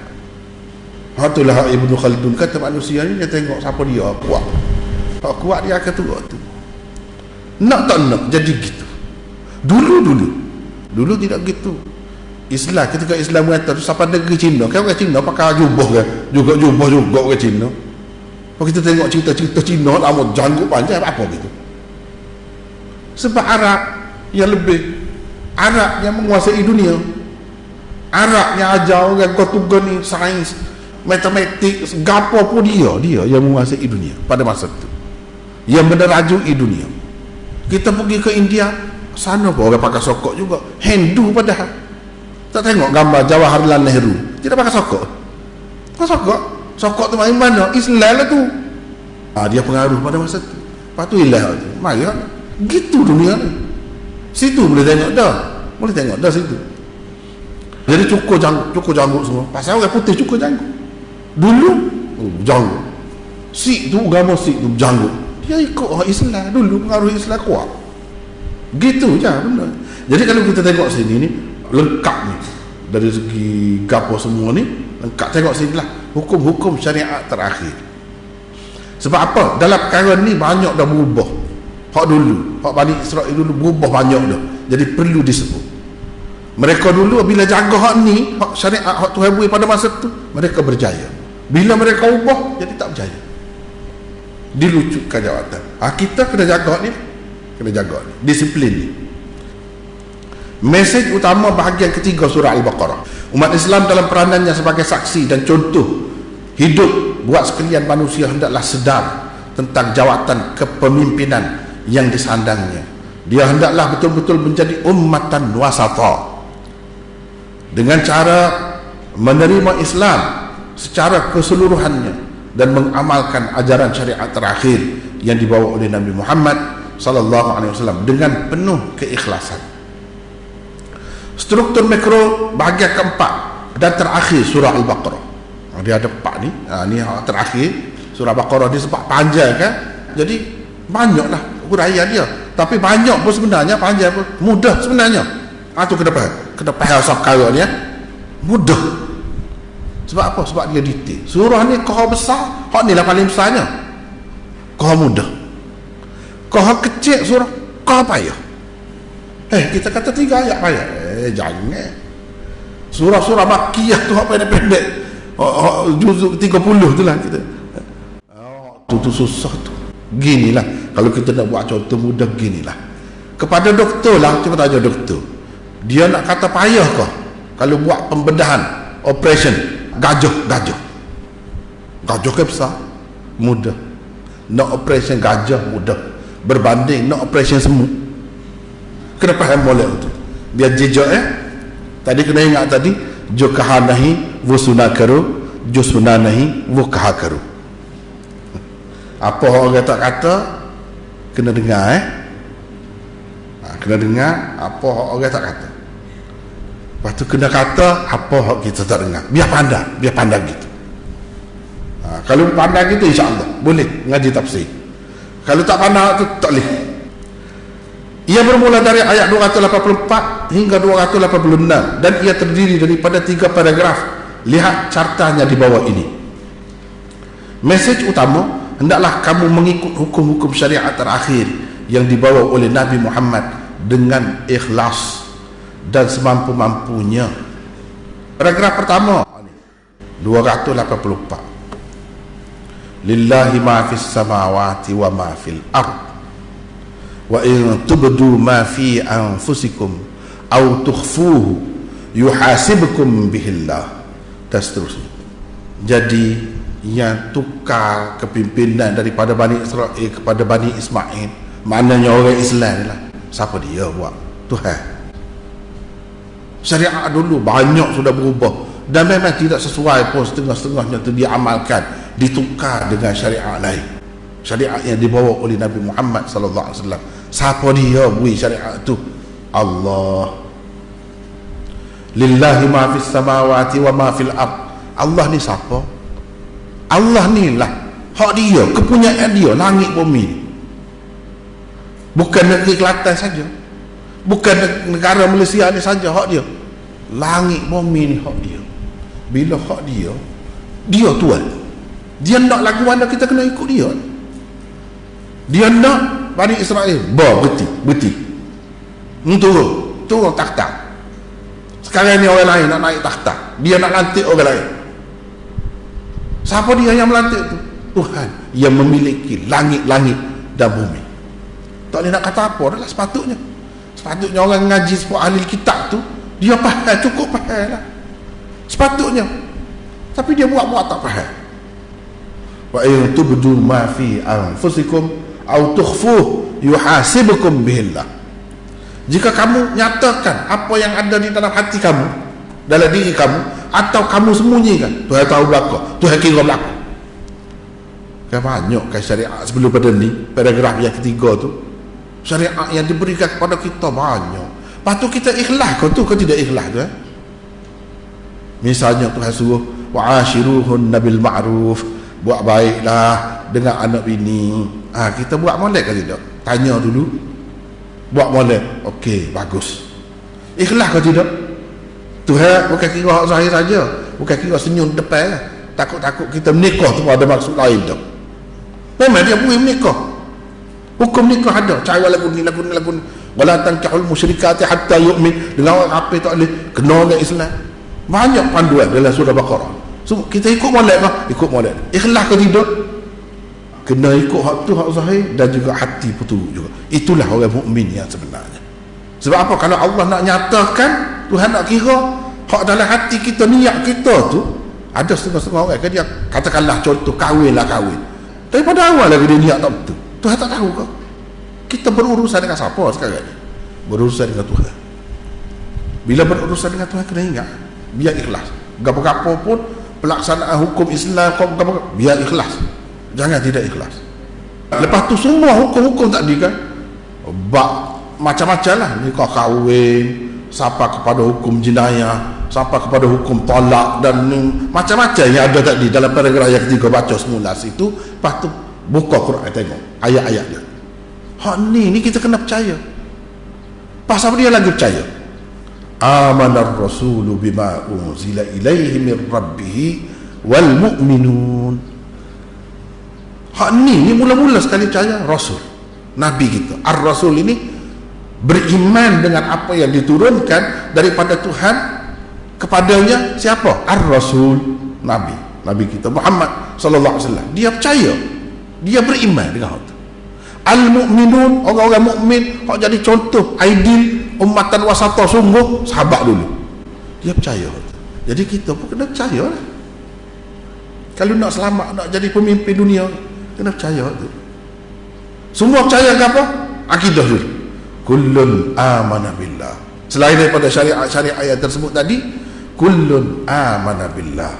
[SPEAKER 1] Itulah Ibnu Khaldun kata manusia ni dia tengok siapa dia kuat. Hak kuat dia akan turut tu. Nak tak nak jadi gitu. Dulu tidak gitu. Islam, ketika Islam mengatakan tu sampai negeri Cina, kan orang Cina pakai jubah kan, juga jubah juga orang Cina. Kalau kita tengok cerita-cerita Cina, lama janggut panjang apa gitu. Sebab Arab yang lebih, Arab yang menguasai dunia, Arab yang ajar orang kau ni sains, matematik, gapo pun dia yang menguasai dunia pada masa itu, yang menerajui dunia. Kita pergi ke India, sana pun orang pakai sokok juga, Hindu padahal. Tak tengok gambar Jawaharlal Nehru, tidak pakai sokok. Sokok tu main mana? Islam lah tu. Dia pengaruh pada masa tu. Lepas tu ilah tu. Mari gitu dunia ni. Situ boleh tengok dah situ. Jadi cukur janggut semua. Pasal orang putih cukur janggut. Dulu janggut. Sikh tu agama Sikh tu janggut. Dia ikut Islam dulu, pengaruh Islam kuat. Gitu je benar. Jadi kalau kita tengok sini ni lengkap ni. Dari segi gapo semua ni lengkap. Tengok sini lah hukum-hukum syariat terakhir. Sebab apa? Dalam perkara ni banyak dah berubah. Hak dulu, hak Bani Israel dulu berubah banyak dah. Jadi perlu disebut. Mereka dulu bila jaga hak ni, hak syariat, hak Tuhan beri pada masa tu, mereka berjaya. Bila mereka ubah, jadi tak berjaya. Dilucutkan jawatan. Kita kena jaga hak ni. Kena jaga ni. Disiplin ni. Mesej utama bahagian ketiga surah Al-Baqarah. Umat Islam dalam peranannya sebagai saksi dan contoh hidup buat sekalian manusia hendaklah sedar tentang jawatan kepemimpinan yang disandangnya. Dia hendaklah betul-betul menjadi ummatan wasata dengan cara menerima Islam secara keseluruhannya dan mengamalkan ajaran syariat terakhir yang dibawa oleh Nabi Muhammad sallallahu alaihi wasallam dengan penuh keikhlasan. Struktur mikro bahagian keempat dan terakhir surah Al-Baqarah. Dia ada 4 ni. Ni terakhir surah Al-Baqarah ni sebab panjang kan. Jadi banyaklah huraian dia. Tapi banyak pun sebenarnya, panjang pun mudah sebenarnya. Tu kena faham perkara ni mudah. Sebab apa? Sebab dia detail. Surah ni kau besar, hak ni lah paling besarnya. Kau mudah. Kau kecil surah, kau payah. Kita kata 3 ayat payah. Jangan. Surah-surah Makkiyah tu apa pendek-pendek. Juzuk 30 tu lah kita. Tu susah tu. Ginilah. Kalau kita nak buat contoh mudah ginilah. Kepada doktor lah, cuba tanya doktor. Dia nak kata payah kah? Kalau buat pembedahan, operation, gajah ke besar? Mudah. Nak operation gajah mudah. Berbanding nak operation semut. Kena faham boleh tu. Biar jejak tadi kena ingat tadi jo kahanahi wusuna karu jo sunanahi wukaha karu. Apa orang tak kata kena dengar kena dengar apa orang tak kata. Lepas tu kena kata apa kita tak dengar. Biar pandang gitu. Kalau pandang gitu insya-Allah boleh ngaji tafsir. Kalau tak pandang tu tak boleh. Ia bermula dari ayat 284 hingga 286 dan ia terdiri daripada 3 paragraf. Lihat cartanya di bawah ini. Mesej utama, hendaklah kamu mengikut hukum-hukum syariat terakhir yang dibawa oleh Nabi Muhammad dengan ikhlas dan semampu-mampunya. Paragraf pertama 284. Lillahi ma fis samawati wa ma fil ardh. Wa in tubdu ma fi anfusikum aw tukhfuhu yuhasibkum bihillah. Dan seterusnya. Jadi yang tukar kepimpinan daripada Bani Israel kepada Bani Ismail, maknanya orang Islam ni lah. Siapa dia buat? Tuhan. Syariat dulu banyak sudah berubah dan memang tidak sesuai pun, setengah-setengahnya tu dia amalkan, ditukar dengan syariat lain. Syariat yang dibawa oleh Nabi Muhammad sallallahu alaihi wasallam. Siapa dia bui syariat tu? Allah. Lillahi ma fis samawati wa ma fil ard. Allah ni siapa? Allah ni lah hak dia, kepunyaan dia, langit bumi ni. Bukan negeri Kelantan saja, bukan negara Malaysia ni saja hak dia. Langit bumi ni hak dia. Bila hak dia, dia tuan. Dia nak lagu mana kita kena ikut dia. Dia nak Bani Israel berhenti turun takhta. Sekarang ni orang lain nak naik takhta, dia nak lantik orang lain. Siapa dia yang melantik tu? Tuhan yang memiliki langit-langit dan bumi. Tak boleh nak kata apa dah lah. Sepatutnya orang ngaji sebab ahli kitab tu dia faham, cukup faham lah sepatutnya, tapi dia buat-buat tak faham. Wa in tubdu ma fi anfusikum aw tukhfuhu yuhasibukum bihillah. Jika kamu nyatakan apa yang ada di dalam hati kamu, dalam diri kamu, atau kamu sembunyikan, Tuhan tahu belaka, Tuhan kira belaka. Kan banyak kan syariat sebelum pada ni, paragraf yang ketiga tu, syariat yang diberikan kepada kita banyak. Lepas tu kita ikhlas kau tu, kau tidak ikhlas tu Misalnya Tuhan suruh wa'ashiruhunna bil ma'ruf, buat baiklah dengan anak bini. Kita buat molek ke tidak? Tanya dulu. Buat molek, okey, bagus. Ikhlas ke tidak? Tuhan bukan kira hak zahir saja, bukan kira senyum depan lah. Takut-takut kita menikah tu ada maksud lain tu. Memang dia boleh menikah, hukum nikah ada, cara lagu ni wala tankahul musyrikati hatta yu'min. Dengan orang apa tak boleh kena dengan Islam. Banyak panduan dalam surah Baqarah. So, kita ikut molek ke? Ikut molek. Ikhlas ke tidak? Kena ikut hak tu, hak zahir, dan juga hati peturut juga. Itulah orang mukmin yang sebenarnya. Sebab apa? Kalau Allah nak nyatakan, Tuhan nak kira hak dalam hati kita, niat kita tu, ada setengah-setengah orang kan dia katakanlah contoh kahwin. Daripada awal lagi dia niat tak betul. Tuhan tak tahu ke? Kita berurusan dengan siapa sekarang ni? Berurusan dengan Tuhan. Bila berurusan dengan Tuhan kena ingat, biar ikhlas. Gapo-gapo pun pelaksanaan hukum Islam, biar ikhlas. Jangan tidak ikhlas. Lepas tu semua hukum-hukum tadi kan, macam-macam lah. Nikah kahwin, sampai kepada hukum jenayah, sampai kepada hukum talak, dan macam-macam yang ada tadi dalam paragraf yang ketiga baca semula situ. Lepas tu buka Quran, tengok ayat-ayat dia. Hak ni kita kena percaya. Pasal dia lagi percaya. Amanar rasulu bima unzila ilaihi min rabbih wal mu'minun. Hak ni mula-mula sekali percaya Rasul, Nabi kita. Ar-Rasul ini beriman dengan apa yang diturunkan daripada Tuhan kepadanya. Siapa? Ar-Rasul, Nabi kita Muhammad sallallahu alaihi wasallam. Dia percaya, dia beriman dengan itu. Al-mu'minun, orang-orang mukmin, hak jadi contoh ideal ummatan wasatah, sungguh sahabat dulu. Dia percaya. Jadi kita pun kena percaya lah. Kalau nak selamat, nak jadi pemimpin dunia, kena percaya tu. Semua percaya ke apa? Akidah dulu. Kullun amana billah. Selain daripada syariat yang tersebut tadi, kullun amana billah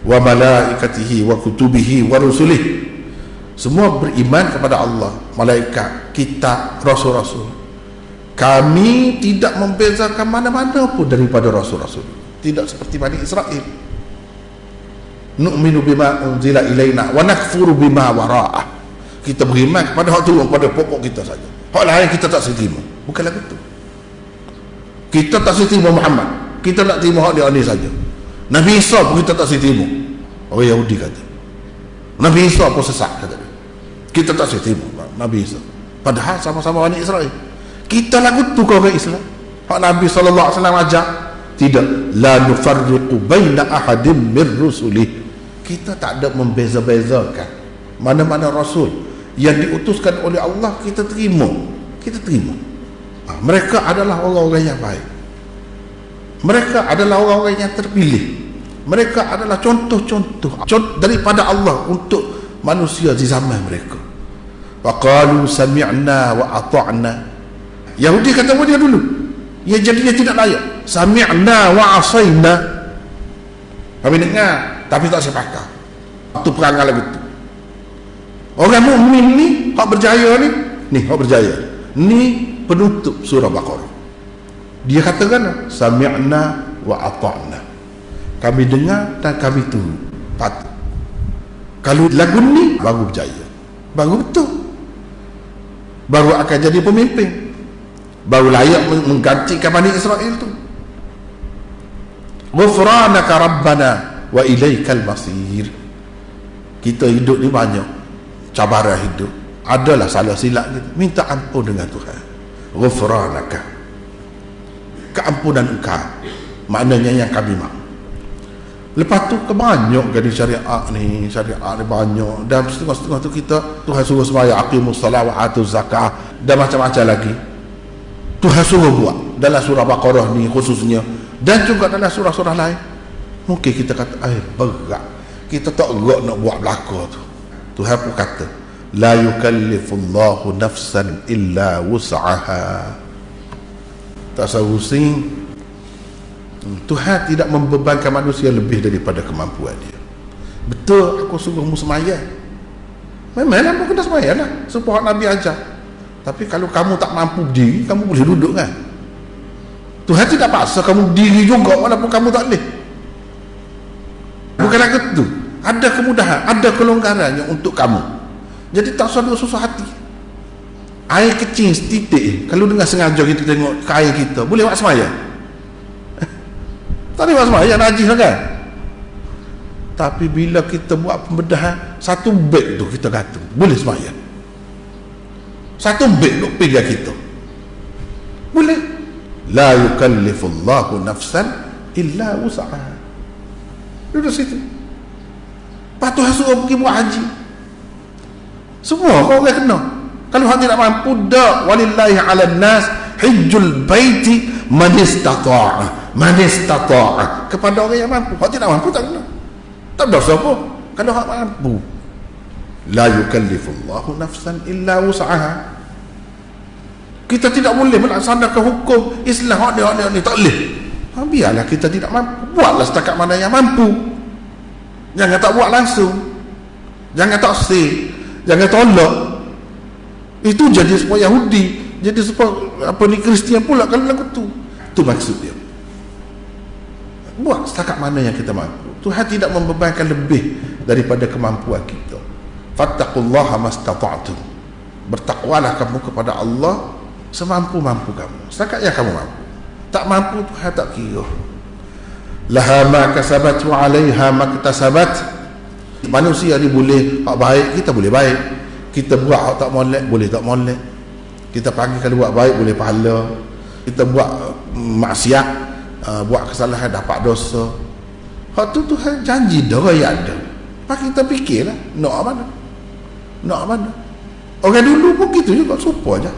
[SPEAKER 1] wa malaikatihi wa kutubihi wa rusulih. Semua beriman kepada Allah, malaikat, kitab, rasul-rasul. Kami tidak membezakan mana-mana pun daripada rasul-rasul. Tidak seperti Bani Israel. Nu'minu bima unzila ilaina wa nakfuru bima wara'ah. Kita beriman kepada hak turun pada pokok kita saja. Hak lain kita tak terima. Bukan lagu tu. Kita tak terima Muhammad. Kita nak terima hak dia ni saja. Nabi Isa pun kita tak terima. Orang Yahudi kata Nabi Isa pun sesat, kata dia. Kita tak terima Nabi Isa. Padahal sama-sama Bani Israel. Kita lagu tu kau orang Islam. Hak Nabi SAW ajar, tidak, la nufarriqu baina ahadim min rusulih. Kita tak ada membeza-bezakan mana-mana rasul yang diutuskan oleh Allah. Kita terima. Mereka adalah orang-orang yang baik. Mereka adalah orang-orang yang terpilih. Mereka adalah contoh-contoh daripada Allah untuk manusia di zaman mereka. Wa qalu sami'na wa ata'na. Yahudi kata apa dia dulu? Ya, jadinya tidak layak. Sami'na wa asayna. Kami dengar tapi tak sepakat. Itu perangai lagu itu. Orang mukmin ni, hak berjaya ni hak berjaya. Ni penutup surah Baqarah. Dia katakan sami'na wa ata'na. Kami dengar dan kami tunduk, patuh. Kalau lagu ni baru berjaya, baru betul, baru akan jadi pemimpin, baru layak menggantikan Bani Israel tu. Ghufranaka rabbana wa ilaikal masir. Kita hidup ni banyak cabaran hidup, adalah salah silap kita, minta ampun dengan Tuhan. Ghufranaka, keampunan Engkau, maknanya yang kami mahu. Lepas tu kebanyak jadi syariat ni banyak, dan setengah-setengah tu kita Tuhan suruh sembahyang, aqimus salat wa atuz zakah, dan macam-macam lagi Tuhan suruh buat dalam surah Baqarah ni khususnya, dan juga dalam surah-surah lain. Mungkin kita kata berat, kita tak gerak nak buat belaka tu. Tuhan pun kata la yukallifullahu nafsan illa wus'aha. Tak pusing, Tuhan tidak membebankan manusia lebih daripada kemampuan dia. Betul, aku suruhmu semayang, memanglah aku kena semayang lah, supaya Nabi ajar. Tapi kalau kamu tak mampu berdiri, kamu boleh duduk kan? Tuhan tidak paksa kamu berdiri juga walaupun kamu tak boleh. Bukanlah gitu, ada kemudahan, ada kelonggarannya untuk kamu. Jadi tak usah susah hati. Air kecil setitik, kalau dengan sengaja kita tengok ke air kita, boleh buat semayang? Tak boleh buat semayang, najis lah kan? Tapi bila kita buat pembedahan, satu beg tu kita gantung, boleh semayang. Satu beg duk pegang kita, boleh. La yukallifullahu nafsan illa wus'aha. Duduk situ. Patut suruh pergi buat haji, semua kau boleh kena. Kalau hang tidak mampu, dak walillahi 'alan nas hajjul baiti man istata'a. Kepada orang yang mampu. Hang tidak mampu tak kena, tak dosa apa kalau hang mampu. La yukallifullahu nafsan illa wus'aha. Kita tidak boleh melaksanakan hukum Islam hak dia ni, tak boleh. Biarlah kita tidak mampu, buatlah setakat mana yang mampu. Jangan tak buat langsung, jangan tak say, jangan tolak. Itu jadi supaya Yahudi, jadi supaya apa ni Kristian pula kalau lagu tu. Itu maksud dia. Buat setakat mana yang kita mampu. Tuhan tidak membebankan lebih daripada kemampuan kita. Fattaqullaha mastata'tum. Bertakwalah kamu kepada Allah semampu-mampu kamu, setakat yang kamu mampu. Tak mampu, Tuhan tak kira. Laha ma kasabat wa 'alaiha maktasabat. Manusia ni boleh hak baik, kita boleh baik. Kita buat hak tak molek, boleh tak molek. Kita panggil kalau buat baik boleh pahala. Kita buat maksiat, buat kesalahan dapat dosa. Hak tu Tuhan janji dah, ya ada. Pak kita fikirlah nak mana? Nak mana? Orang dulu pun gitu juga, supa aja.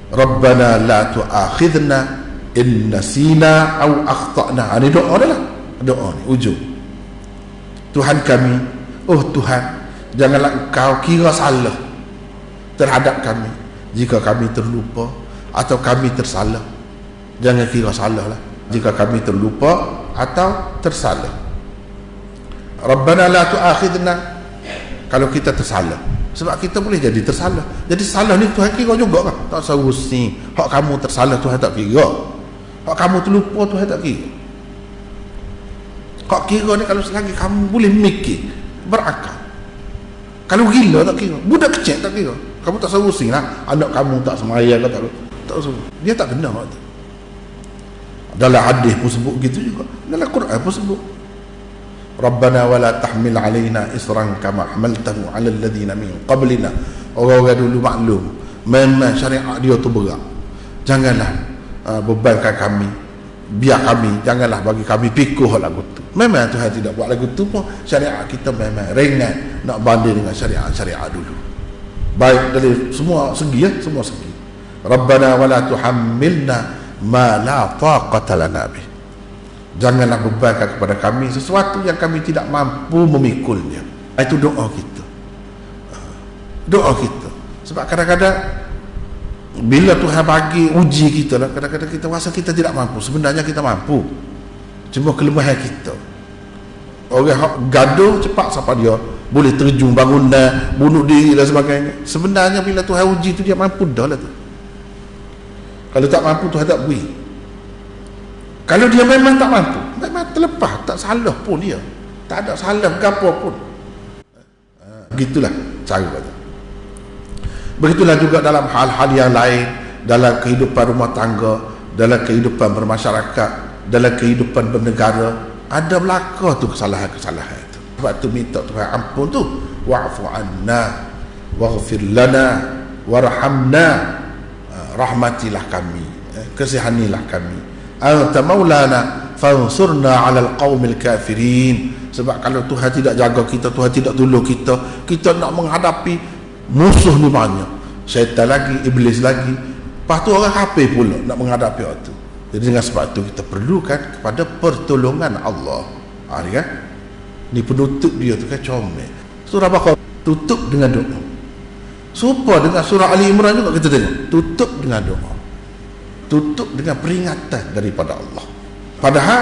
[SPEAKER 1] Rabbana la tu'akhidna in nasina aw akhtana. Ini doa dah lah. Doa ni ujung. Tuhan kami, oh Tuhan, janganlah Engkau kira salah terhadap kami jika kami terlupa atau kami tersalah. Jangan kira salah lah jika kami terlupa atau tersalah. Rabbana la tu'akhidna, kalau kita tersalah, sebab kita boleh jadi tersalah. Jadi salah ni Tuhan kira juga kan? Tak usah pusing. Hak kamu tersalah Tuhan tak kira. Hak kamu terlupa Tuhan tak kira. Hak kira ni kalau selagi kamu boleh mikir, berakal. Kalau gila tak kira. Budak kecil tak kira. Kamu tak usah pusing lah. Anak kamu tak semayang ke tak usah. Dia tak kena waktu. Dalam hadis pun sebut gitu juga. Dalam Quran pun sebut. Rabbana wa la tahmil alaina isran kama hamaltahu ala alladhina min qablina. Orang-orang dulu maklum memang syariat dia tu berat. Janganlah bebankan kami, biar kami, janganlah bagi kami pikuh lagu tu. Memang Tuhan tidak buat lagu tu pun syariat kita memang ringan nak banding dengan syariat-syariat dulu. Baik dari semua segi ya, semua segi. Rabbana wa la tuhammilna ma la taqata lana bih. Janganlah bebankan kepada kami sesuatu yang kami tidak mampu memikulnya. Itu doa kita. Doa kita. Sebab kadang-kadang bila Tuhan bagi uji kita lah, kadang-kadang kita rasa kita tidak mampu. Sebenarnya kita mampu. Cuma kelemahan kita. orang hak gaduh cepat siapa dia boleh terjun bangunan, bunuh diri dan sebagainya. Sebenarnya bila Tuhan uji tu dia mampu dah lah tu. Kalau tak mampu Tuhan tak beri. Kalau dia memang tak mampu, memang terlepas, tak salah pun dia, tak ada salah apa pun. Begitulah cara kata. Begitulah juga dalam hal-hal yang lain, dalam kehidupan rumah tangga, dalam kehidupan bermasyarakat, dalam kehidupan bernegara, ada belaka tu kesalahan-kesalahan tu. Sebab tu minta Tuhan ampun tu, wa'fu anna waghfir lana warhamna, rahmatilah kami, kasihanilah kami, anta maulana fansurna 'alal qaumil kafirin. Sebab kalau Tuhan tidak jaga kita, Tuhan tidak tolong kita, kita nak menghadapi musuh ni banyak, syaitan lagi, iblis lagi, lepas tu orang kafir pula nak menghadapi waktu. Jadi dengan sebab tu kita perlukan kepada pertolongan Allah. Ni kan, ni penutup dia tu kan comel. Surah Baqarah tutup dengan doa. Serupa dengan surah Ali Imran juga kita tengok, tutup dengan doa, tutup dengan peringatan daripada Allah. Padahal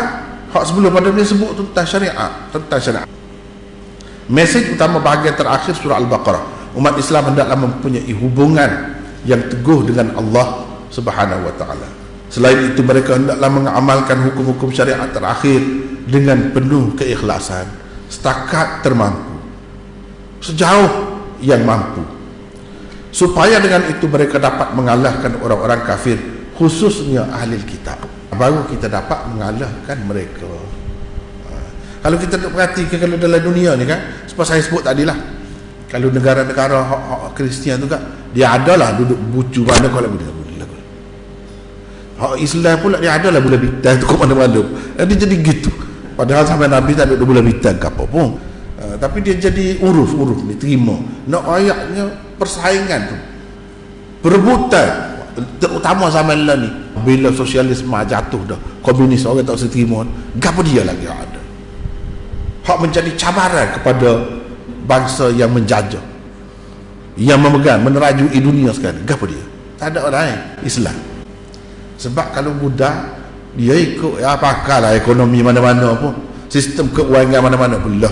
[SPEAKER 1] hak sebelum pada dia sebut tentang syariat, tentang syariat. Mesej utama bahagian terakhir surah Al-Baqarah, umat Islam hendaklah mempunyai hubungan yang teguh dengan Allah Subhanahu wa taala. Selain itu mereka hendaklah mengamalkan hukum-hukum syariat terakhir dengan penuh keikhlasan setakat termampu, sejauh yang mampu, supaya dengan itu mereka dapat mengalahkan orang-orang kafir, khususnya ahli kitab. Baru kita dapat mengalahkan mereka. Kalau kita nak perhatikan, kalau dalam dunia ni kan, seperti saya sebut tadi lah, kalau negara-negara hak Kristian tu kan, dia adalah duduk bucu mana kalau boleh. Hak Islam pula dia adalah bulan bintang tu ke mana-mana. Dia jadi gitu. Padahal sampai Nabi tak ada bulan bintang ke apa pun. Tapi dia jadi uruf diterima. Nak ayatnya persaingan tu, perebutan, terutama zaman lah ni bila sosialisme jatuh dah, komunis orang tak seterima, gapo dia lagi ada hak menjadi cabaran kepada bangsa yang menjajah, yang memegang, menerajui dunia sekarang. Gapo dia? Tak ada orang lain, Islam. Sebab kalau budak dia ikut pakarlah ekonomi mana-mana pun, sistem keuangan mana-mana pun lah,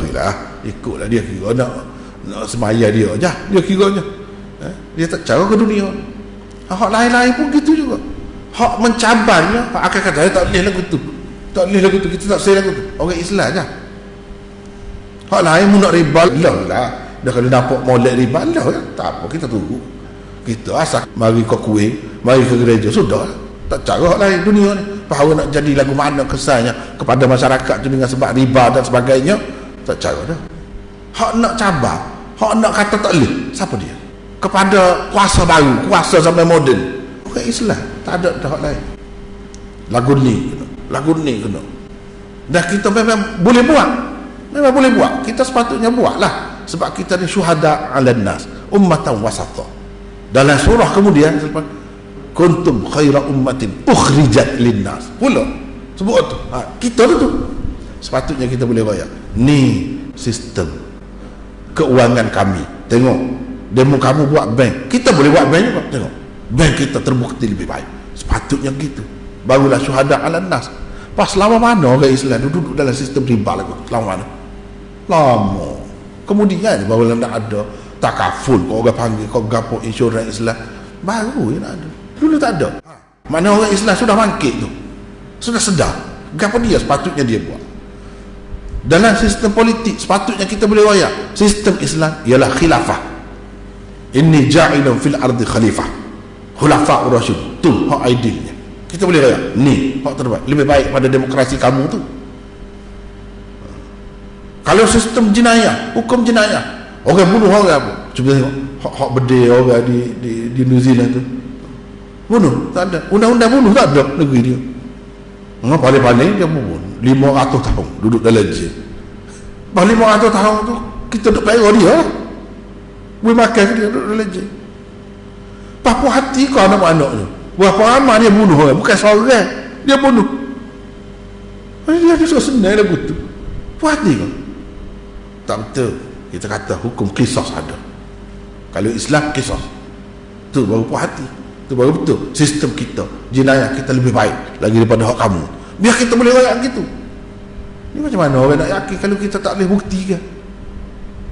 [SPEAKER 1] ikutlah dia, kira nak semaya dia aja, dia kira aja. Dia tak cara ke dunia. Hak lain-lain pun gitu juga. Hak mencabarnya, hak akan kata tak boleh lagu tu, tak boleh lagu tu, kita tak boleh lagu tu. Orang Islam aja. Hak lain mu nak riba lah. Dah kalau nampak molek riba lah, tak apa, kita tunggu. Kita asal mari ke kuih, mari ke gereja, sudah. Tak cara hak lain dunia ni. Bahawa nak jadi lagu mana kesannya kepada masyarakat tu dengan sebab riba dan sebagainya, tak cara dah. Hak nak cabar, hak nak kata tak boleh, siapa dia? Kepada kuasa baru, kuasa zaman moden, orang Islam, tak ada hak lain. Lagu ni kena. Dah kita memang boleh buat, memang boleh buat, kita sepatutnya buatlah. Sebab kita ni syuhada 'alan nas, ummatan wasata. Dalam surah kemudian kuntum khaira ummatin ukhrijat linnas, pula sebut tu, kita tu sepatutnya kita boleh raya. Ni sistem keuangan kami, tengok demo kamu buat bank, kita boleh buat bank juga, tengok bank kita terbukti lebih baik. Sepatutnya gitu, barulah syuhada 'alan nas. Pas lama mana orang Islam duduk dalam sistem riba lagi, lama mana? Lama kemudian barulah nak ada takaful, kau orang panggil, kau gapo insurans Islam, baru nak ada. Dulu tak ada. Mana orang Islam sudah bangkit tu, sudah sedar gapo dia sepatutnya dia buat. Dalam sistem politik sepatutnya kita boleh royak sistem Islam ialah khilafah. Inni ja'ilun fil ardi khalifah, khulafa ur-rasyid, tu hak idealnya. Kita boleh royak ni hak terbaik, lebih baik pada demokrasi kamu tu. Kalau sistem jenayah, hukum jenayah, orang bunuh orang apa, cuba tengok hak berdeh orang di New Zealand tu, bunuh tak ada, undang-undang bunuh tak ada negeri dia. Paling-paling dia bunuh 500 tahun duduk dalam jail. Pas 500 tahun tu kita duduk pera dia, boleh makan dia duduk dalam jail. Pas puas hati kau anak-anak tu, berapa ramai dia bunuh orang, bukan seorang dia bunuh. Dia suka senang lagu tu, puas hati kau. Tak betul. Kita kata hukum qisas ada. Kalau Islam qisas, tu baru puas hati, tu baru betul. Sistem kita, jenayah kita lebih baik lagi daripada hak kamu. Biar kita boleh rakyat gitu. Ni macam mana orang nak yakin kalau kita tak boleh bukti ke?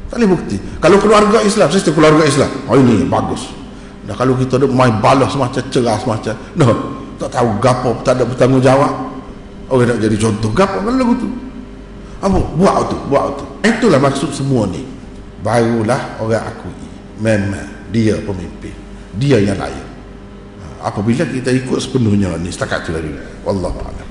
[SPEAKER 1] Tak boleh bukti. Kalau keluarga Islam, sistem keluarga Islam, ini bagus. Nah, kalau kita ada main balas macam ceras macam, tak tahu gapo, tak ada bertanggungjawab, orang nak jadi contoh gapo kan lagu tu. Apa? Buat tu. Itulah maksud semua ni. Barulah orang akui memang dia pemimpin, dia yang layak. Apabila kita ikut sepenuhnya ni, setakat tu lagi. Wallahu a'lam.